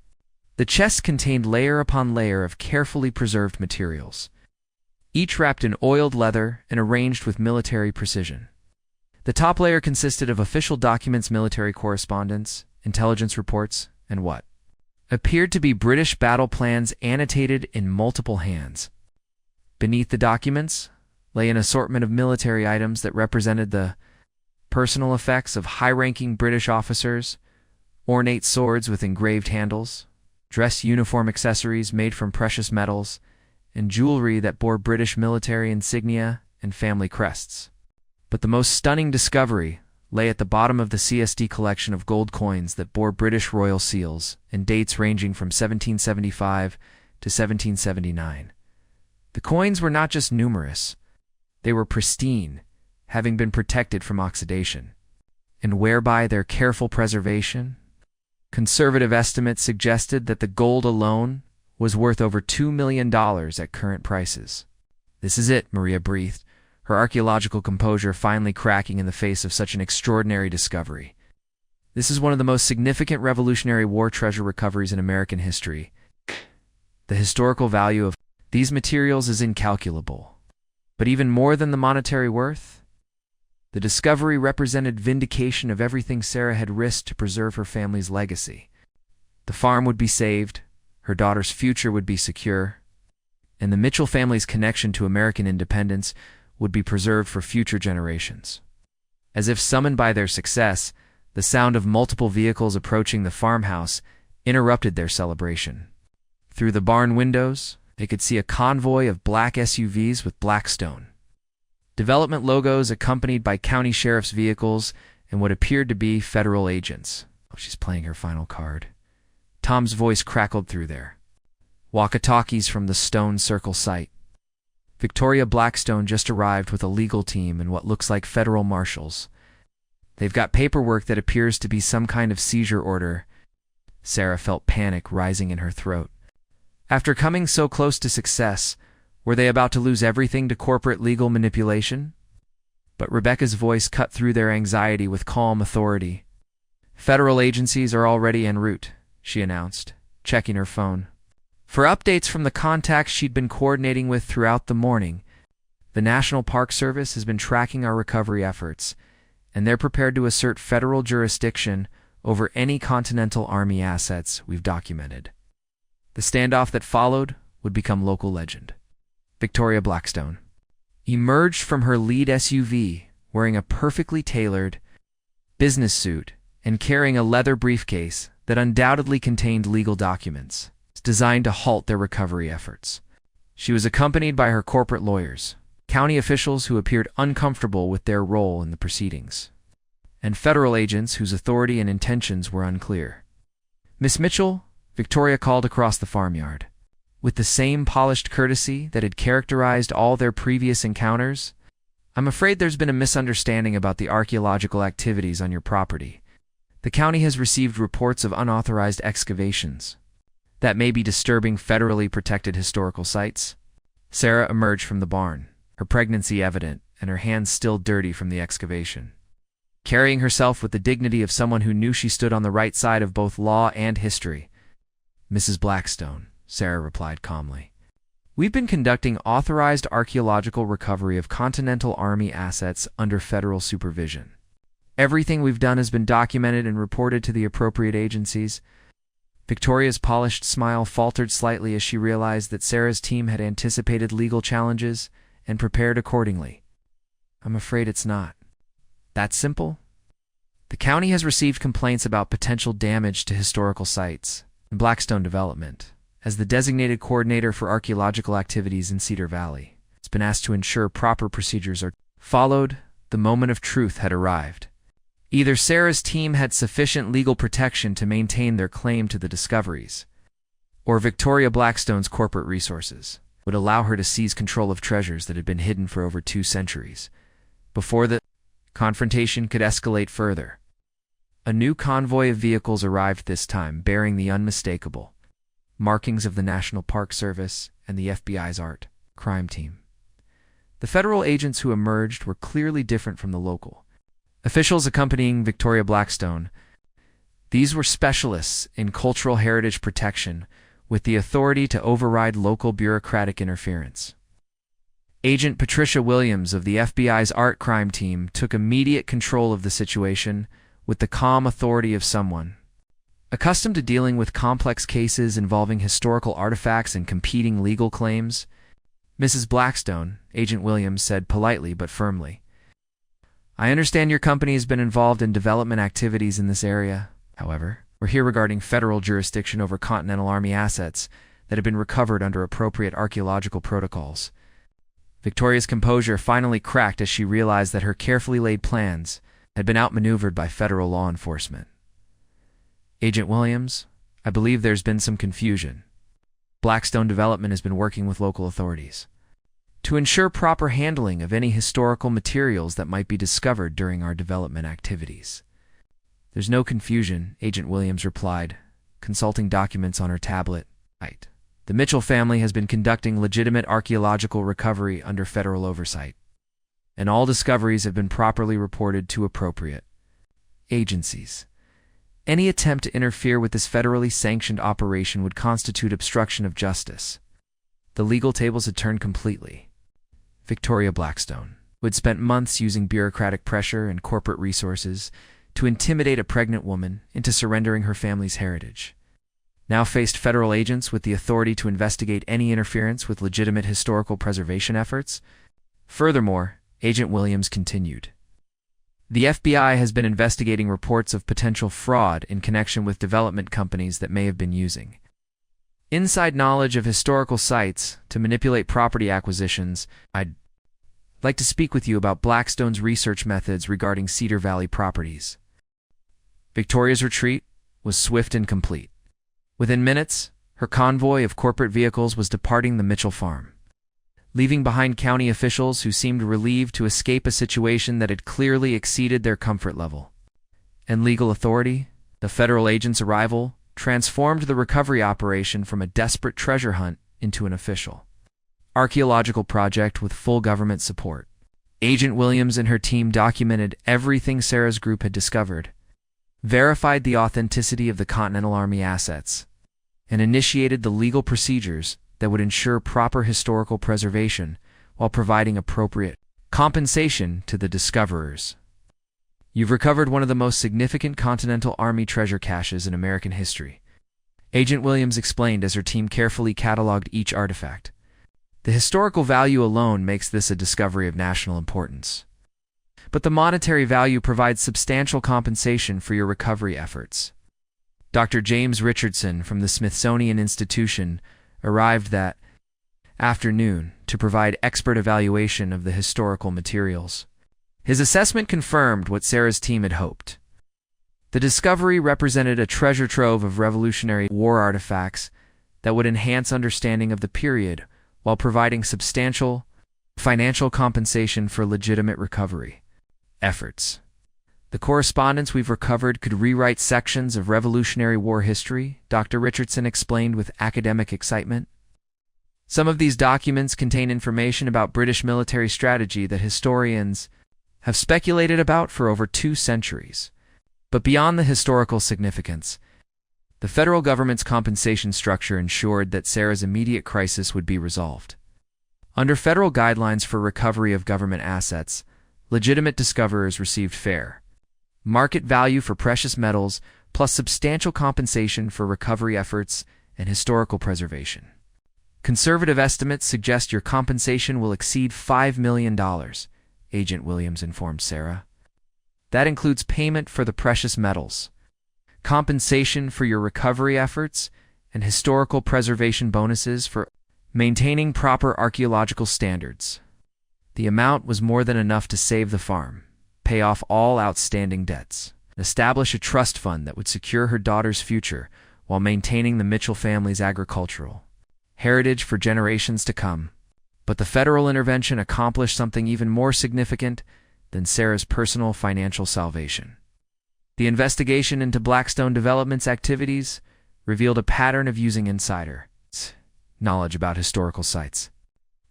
The chest contained layer upon layer of carefully preserved materials, each wrapped in oiled leather and arranged with military precision. The top layer consisted of official documents, military correspondence, intelligence reports, and what appeared to be British battle plans annotated in multiple hands. Beneath the documents lay an assortment of military items that represented the personal effects of high-ranking British officers, ornate swords with engraved handles, dress uniform accessories made from precious metals, and jewelry that bore British military insignia and family crests. But the most stunning discovery lay at the bottom of the CSD collection of gold coins that bore British royal seals and dates ranging from 1775 to 1779. The coins were not just numerous, they were pristine, having been protected from oxidation. And whereby their careful preservation, conservative estimates suggested that the gold alone was worth over $2 million at current prices. "This is it," Maria breathed, her archaeological composure finally cracking in the face of such an extraordinary discovery. "This is one of the most significant Revolutionary War treasure recoveries in American history. The historical value of these materials is incalculable. But even more than the monetary worth, the discovery represented vindication of everything Sarah had risked to preserve her family's legacy. The farm would be saved, her daughter's future would be secure, and the Mitchell family's connection to American independence would be preserved for future generations." As if summoned by their success, the sound of multiple vehicles approaching the farmhouse interrupted their celebration. Through the barn windows, they could see a convoy of black SUVs with Blackstone development logos accompanied by county sheriff's vehicles and what appeared to be federal agents. "Oh, she's playing her final card." Tom's voice crackled through there. Walkie-talkies from the Stone Circle site. "Victoria Blackstone just arrived with a legal team and what looks like federal marshals. They've got paperwork that appears to be some kind of seizure order." Sarah felt panic rising in her throat. After coming so close to success, were they about to lose everything to corporate legal manipulation? But Rebecca's voice cut through their anxiety with calm authority. "Federal agencies are already en route," she announced, checking her phone. For updates from the contacts she'd been coordinating with throughout the morning, the National Park Service has been tracking our recovery efforts, and they're prepared to assert federal jurisdiction over any Continental Army assets we've documented. The standoff that followed would become local legend. Victoria Blackstone emerged from her lead SUV wearing a perfectly tailored business suit and carrying a leather briefcase that undoubtedly contained legal documents designed to halt their recovery efforts. She was accompanied by her corporate lawyers, county officials who appeared uncomfortable with their role in the proceedings, and federal agents whose authority and intentions were unclear. "Miss Mitchell," Victoria called across the farmyard. With the same polished courtesy that had characterized all their previous encounters, "I'm afraid there's been a misunderstanding about the archaeological activities on your property. The county has received reports of unauthorized excavations that may be disturbing federally protected historical sites." Sarah emerged from the barn, her pregnancy evident and her hands still dirty from the excavation. Carrying herself with the dignity of someone who knew she stood on the right side of both law and history. "Mrs. Blackstone," Sarah replied calmly, "we've been conducting authorized archaeological recovery of Continental Army assets under federal supervision. Everything we've done has been documented and reported to the appropriate agencies." Victoria's polished smile faltered slightly as she realized that Sarah's team had anticipated legal challenges and prepared accordingly. "I'm afraid it's not that simple. The county has received complaints about potential damage to historical sites and Blackstone development. As the designated coordinator for archaeological activities in Cedar Valley, it's been asked to ensure proper procedures are followed. The moment of truth had arrived. Either Sarah's team had sufficient legal protection to maintain their claim to the discoveries, or Victoria Blackstone's corporate resources, would allow her to seize control of treasures that had been hidden for over 2 centuries. Before the confrontation could escalate further, a new convoy of vehicles arrived, this time bearing the unmistakable markings of the National Park Service and the FBI's art crime team. The federal agents who emerged were clearly different from the local officials accompanying Victoria Blackstone. These were specialists in cultural heritage protection with the authority to override local bureaucratic interference. Agent Patricia Williams of the FBI's art crime team took immediate control of the situation with the calm authority of someone accustomed to dealing with complex cases involving historical artifacts and competing legal claims. Mrs. Blackstone, Agent Williams said politely but firmly, "I understand your company has been involved in development activities in this area. However, we're here regarding federal jurisdiction over Continental Army assets that have been recovered under appropriate archaeological protocols." Victoria's composure finally cracked as she realized that her carefully laid plans had been outmaneuvered by federal law enforcement. "Agent Williams, I believe there's been some confusion. Blackstone Development has been working with local authorities to ensure proper handling of any historical materials that might be discovered during our development activities." "There's no confusion," Agent Williams replied, consulting documents on her tablet. "Right. The Mitchell family has been conducting legitimate archaeological recovery under federal oversight, and all discoveries have been properly reported to appropriate agencies. Any attempt to interfere with this federally sanctioned operation would constitute obstruction of justice." The legal tables had turned completely. Victoria Blackstone, who had spent months using bureaucratic pressure and corporate resources to intimidate a pregnant woman into surrendering her family's heritage, now faced federal agents with the authority to investigate any interference with legitimate historical preservation efforts. Furthermore, Agent Williams continued, "The FBI has been investigating reports of potential fraud in connection with development companies that may have been using inside knowledge of historical sites to manipulate property acquisitions. I'd like to speak with you about Blackstone's research methods regarding Cedar Valley properties." Victoria's retreat was swift and complete. Within minutes, her convoy of corporate vehicles was departing the Mitchell farm, leaving behind county officials who seemed relieved to escape a situation that had clearly exceeded their comfort level. And legal authority, the federal agent's arrival, transformed the recovery operation from a desperate treasure hunt into an official archaeological project with full government support. Agent Williams and her team documented everything Sarah's group had discovered, verified the authenticity of the Continental Army assets, and initiated the legal procedures that would ensure proper historical preservation while providing appropriate compensation to the discoverers. "You've recovered one of the most significant Continental Army treasure caches in American history," Agent Williams explained as her team carefully cataloged each artifact. "The historical value alone makes this a discovery of national importance. But the monetary value provides substantial compensation for your recovery efforts." Dr. James Richardson from the Smithsonian Institution arrived that afternoon to provide expert evaluation of the historical materials. His assessment confirmed what Sarah's team had hoped. The discovery represented a treasure trove of Revolutionary War artifacts that would enhance understanding of the period while providing substantial financial compensation for legitimate recovery efforts. "The correspondence we've recovered could rewrite sections of Revolutionary War history," Dr. Richardson explained with academic excitement. "Some of these documents contain information about British military strategy that historians have speculated about for over 2 centuries. But beyond the historical significance, the federal government's compensation structure ensured that Sarah's immediate crisis would be resolved. Under federal guidelines for recovery of government assets, legitimate discoverers received fair market value for precious metals plus substantial compensation for recovery efforts and historical preservation. Conservative estimates suggest your compensation will exceed $5 million, Agent Williams informed Sarah. That includes payment for the precious metals, compensation for your recovery efforts, and historical preservation bonuses for maintaining proper archaeological standards. The amount was more than enough to save the farm, pay off all outstanding debts, and establish a trust fund that would secure her daughter's future while maintaining the Mitchell family's agricultural heritage for generations to come. But the federal intervention accomplished something even more significant than Sarah's personal financial salvation. The investigation into Blackstone Development's activities revealed a pattern of using insider knowledge about historical sites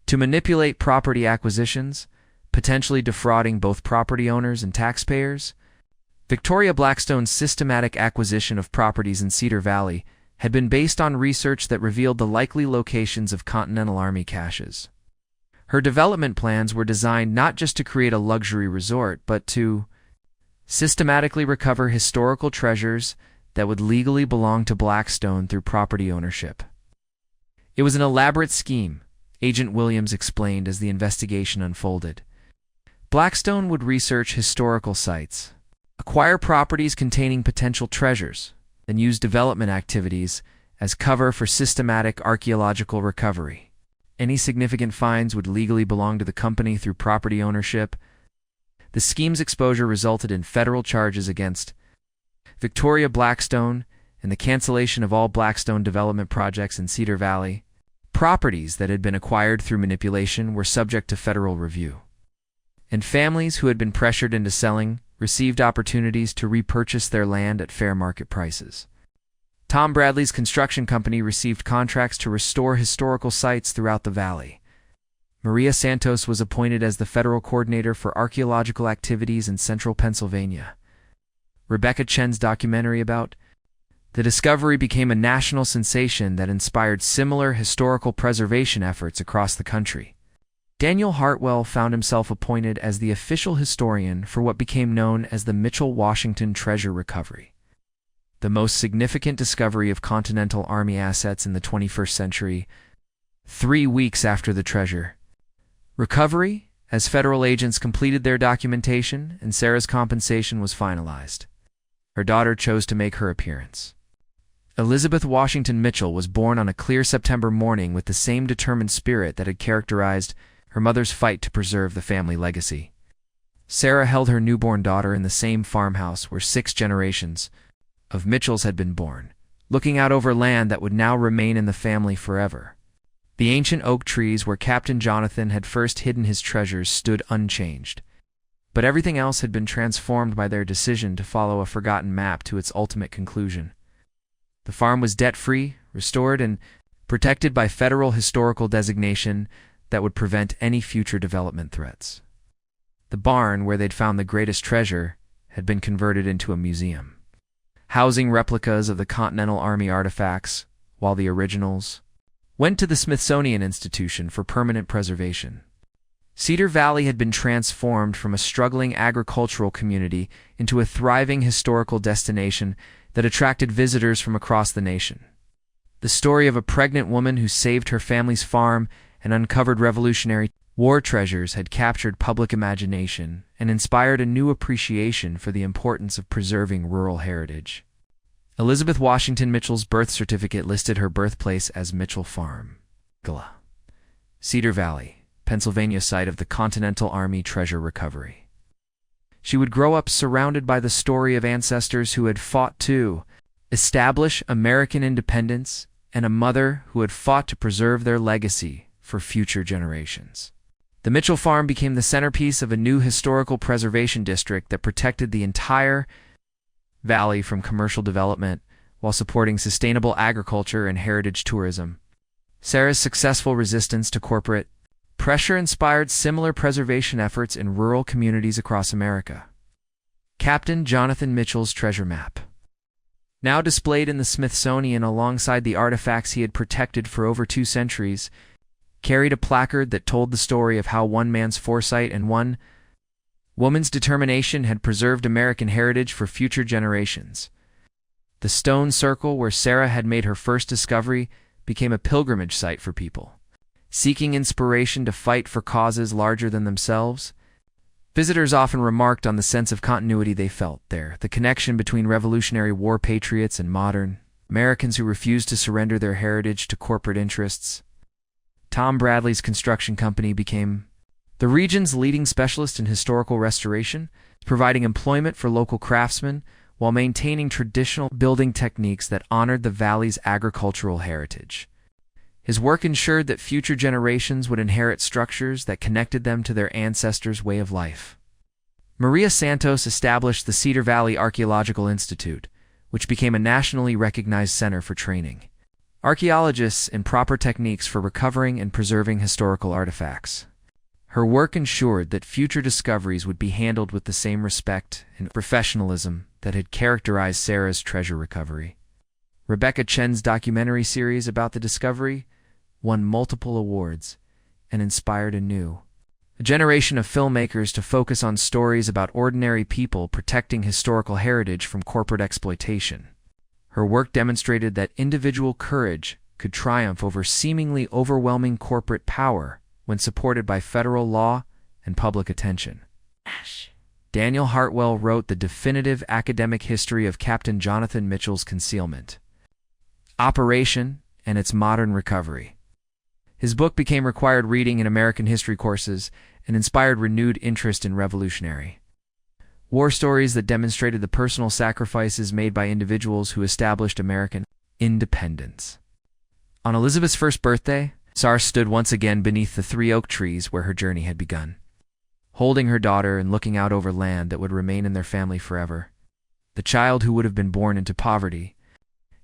to manipulate property acquisitions, potentially defrauding both property owners and taxpayers. Victoria Blackstone's systematic acquisition of properties in Cedar Valley had been based on research that revealed the likely locations of Continental Army caches. Her development plans were designed not just to create a luxury resort, but to systematically recover historical treasures that would legally belong to Blackstone through property ownership. It was an elaborate scheme, Agent Williams explained as the investigation unfolded. Blackstone would research historical sites, acquire properties containing potential treasures, and use development activities as cover for systematic archaeological recovery. Any significant finds would legally belong to the company through property ownership. The scheme's exposure resulted in federal charges against Victoria Blackstone and the cancellation of all Blackstone development projects in Cedar Valley. Properties that had been acquired through manipulation were subject to federal review, and families who had been pressured into selling received opportunities to repurchase their land at fair market prices. Tom Bradley's construction company received contracts to restore historical sites throughout the valley. Maria Santos was appointed as the federal coordinator for archaeological activities in central Pennsylvania. Rebecca Chen's documentary about the discovery became a national sensation that inspired similar historical preservation efforts across the country. Daniel Hartwell found himself appointed as the official historian for what became known as the Mitchell-Washington treasure recovery, the most significant discovery of Continental Army assets in the 21st century. 3 weeks after the treasure recovery, as federal agents completed their documentation and Sarah's compensation was finalized, her daughter chose to make her appearance. Elizabeth Washington Mitchell was born on a clear September morning with the same determined spirit that had characterized her mother's fight to preserve the family legacy. Sarah held her newborn daughter in the same farmhouse where 6 generations of Mitchells had been born, looking out over land that would now remain in the family forever. The ancient oak trees where Captain Jonathan had first hidden his treasures stood unchanged, but everything else had been transformed by their decision to follow a forgotten map to its ultimate conclusion. The farm was debt-free, restored, and protected by federal historical designation that would prevent any future development threats. The barn, where they'd found the greatest treasure, had been converted into a museum, housing replicas of the Continental Army artifacts, while the originals went to the Smithsonian Institution for permanent preservation. Cedar Valley had been transformed from a struggling agricultural community into a thriving historical destination that attracted visitors from across the nation. The story of a pregnant woman who saved her family's farm and uncovered Revolutionary War treasures had captured public imagination and inspired a new appreciation for the importance of preserving rural heritage. Elizabeth Washington Mitchell's birth certificate listed her birthplace as Mitchell Farm, Cedar Valley, Pennsylvania, site of the Continental Army treasure recovery. She would grow up surrounded by the story of ancestors who had fought to establish American independence and a mother who had fought to preserve their legacy for future generations. The Mitchell Farm became the centerpiece of a new historical preservation district that protected the entire valley from commercial development while supporting sustainable agriculture and heritage tourism. Sarah's successful resistance to corporate pressure inspired similar preservation efforts in rural communities across America. Captain Jonathan Mitchell's treasure map, now displayed in the Smithsonian alongside the artifacts he had protected for over 2 centuries, carried a placard that told the story of how one man's foresight and one woman's determination had preserved American heritage for future generations. The stone circle where Sarah had made her first discovery became a pilgrimage site for people seeking inspiration to fight for causes larger than themselves. Visitors often remarked on the sense of continuity they felt there, the connection between Revolutionary War patriots and modern Americans who refused to surrender their heritage to corporate interests. Tom Bradley's construction company became the region's leading specialist in historical restoration, providing employment for local craftsmen while maintaining traditional building techniques that honored the valley's agricultural heritage. His work ensured that future generations would inherit structures that connected them to their ancestors' way of life. Maria Santos established the Cedar Valley Archaeological Institute, which became a nationally recognized center for training archaeologists in proper techniques for recovering and preserving historical artifacts. Her work ensured that future discoveries would be handled with the same respect and professionalism that had characterized Sarah's treasure recovery. Rebecca Chen's documentary series about the discovery won multiple awards and inspired a generation of filmmakers to focus on stories about ordinary people protecting historical heritage from corporate exploitation. Her work demonstrated that individual courage could triumph over seemingly overwhelming corporate power when supported by federal law and public attention. Daniel Hartwell wrote the definitive academic history of Captain Jonathan Mitchell's concealment, operation, and its modern recovery. His book became required reading in American history courses and inspired renewed interest in Revolutionary war stories that demonstrated the personal sacrifices made by individuals who established American independence. On Elizabeth's first birthday, Sarah stood once again beneath the 3 oak trees where her journey had begun, holding her daughter and looking out over land that would remain in their family forever. The child who would have been born into poverty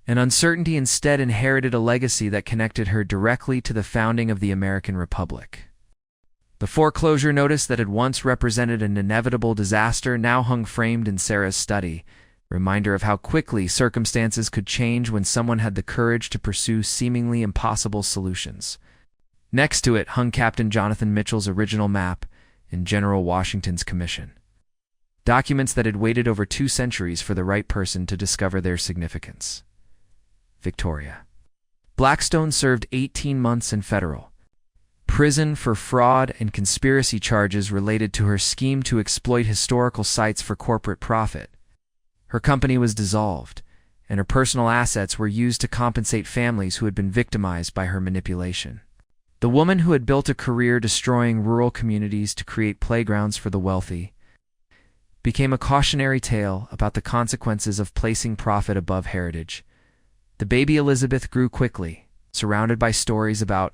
and uncertainty instead inherited a legacy that connected her directly to the founding of the American Republic. The foreclosure notice that had once represented an inevitable disaster now hung framed in Sarah's study, a reminder of how quickly circumstances could change when someone had the courage to pursue seemingly impossible solutions. Next to it hung Captain Jonathan Mitchell's original map and General Washington's commission, documents that had waited over 2 centuries for the right person to discover their significance. Victoria Blackstone served 18 months in federal prison for fraud and conspiracy charges related to her scheme to exploit historical sites for corporate profit. Her company was dissolved, and her personal assets were used to compensate families who had been victimized by her manipulation. The woman who had built a career destroying rural communities to create playgrounds for the wealthy became a cautionary tale about the consequences of placing profit above heritage. The baby Elizabeth grew quickly, surrounded by stories about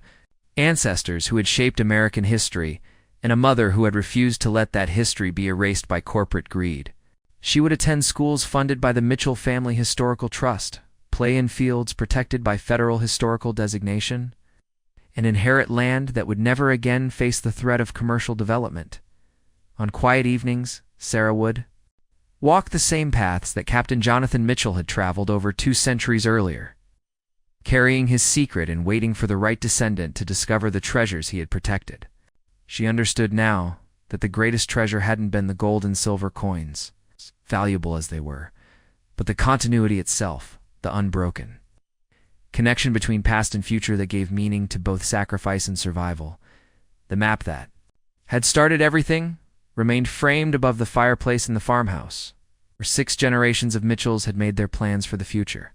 ancestors who had shaped American history and a mother who had refused to let that history be erased by corporate greed. She would attend schools funded by the Mitchell Family Historical Trust, play in fields protected by federal historical designation, and inherit land that would never again face the threat of commercial development. On quiet evenings, Sarah would walk the same paths that Captain Jonathan Mitchell had traveled over 2 centuries earlier, carrying his secret and waiting for the right descendant to discover the treasures he had protected. She understood now that the greatest treasure hadn't been the gold and silver coins, valuable as they were, but the continuity itself, the unbroken connection between past and future that gave meaning to both sacrifice and survival. The map that had started everything remained framed above the fireplace in the farmhouse, where 6 generations of Mitchells had made their plans for the future.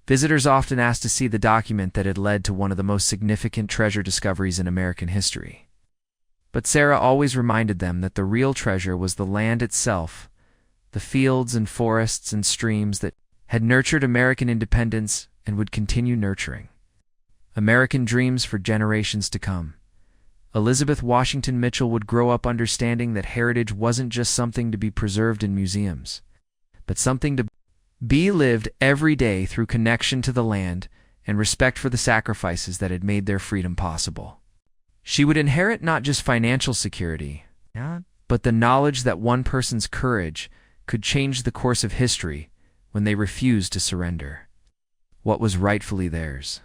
Visitors often asked to see the document that had led to one of the most significant treasure discoveries in American history. But Sarah always reminded them that the real treasure was the land itself, the fields and forests and streams that had nurtured American independence and would continue nurturing American dreams for generations to come. Elizabeth Washington Mitchell would grow up understanding that heritage wasn't just something to be preserved in museums, but something to be lived every day through connection to the land and respect for the sacrifices that had made their freedom possible. She would inherit not just financial security, but the knowledge that one person's courage could change the course of history when they refused to surrender what was rightfully theirs.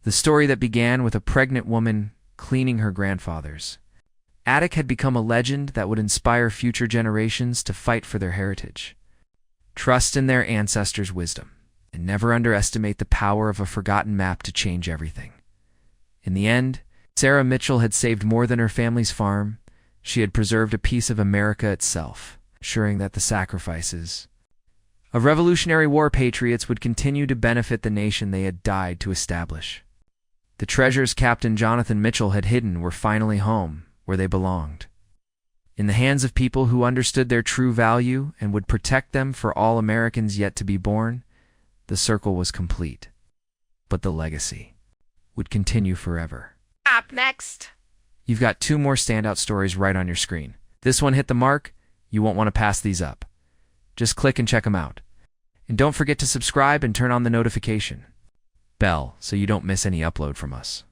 The story that began with a pregnant woman cleaning her grandfather's attic had become a legend that would inspire future generations to fight for their heritage. Trust in their ancestors' wisdom, and never underestimate the power of a forgotten map to change everything. In the end, Sarah Mitchell had saved more than her family's farm. She had preserved a piece of America itself, ensuring that the sacrifices of Revolutionary War patriots would continue to benefit the nation they had died to establish. The treasures Captain Jonathan Mitchell had hidden were finally home, where they belonged. In the hands of people who understood their true value and would protect them for all Americans yet to be born, the circle was complete. But the legacy would continue forever. Up next. You've got 2 more standout stories right on your screen. This one hit the mark, you won't want to pass these up. Just click and check them out. And don't forget to subscribe and turn on the notification bell so you don't miss any upload from us.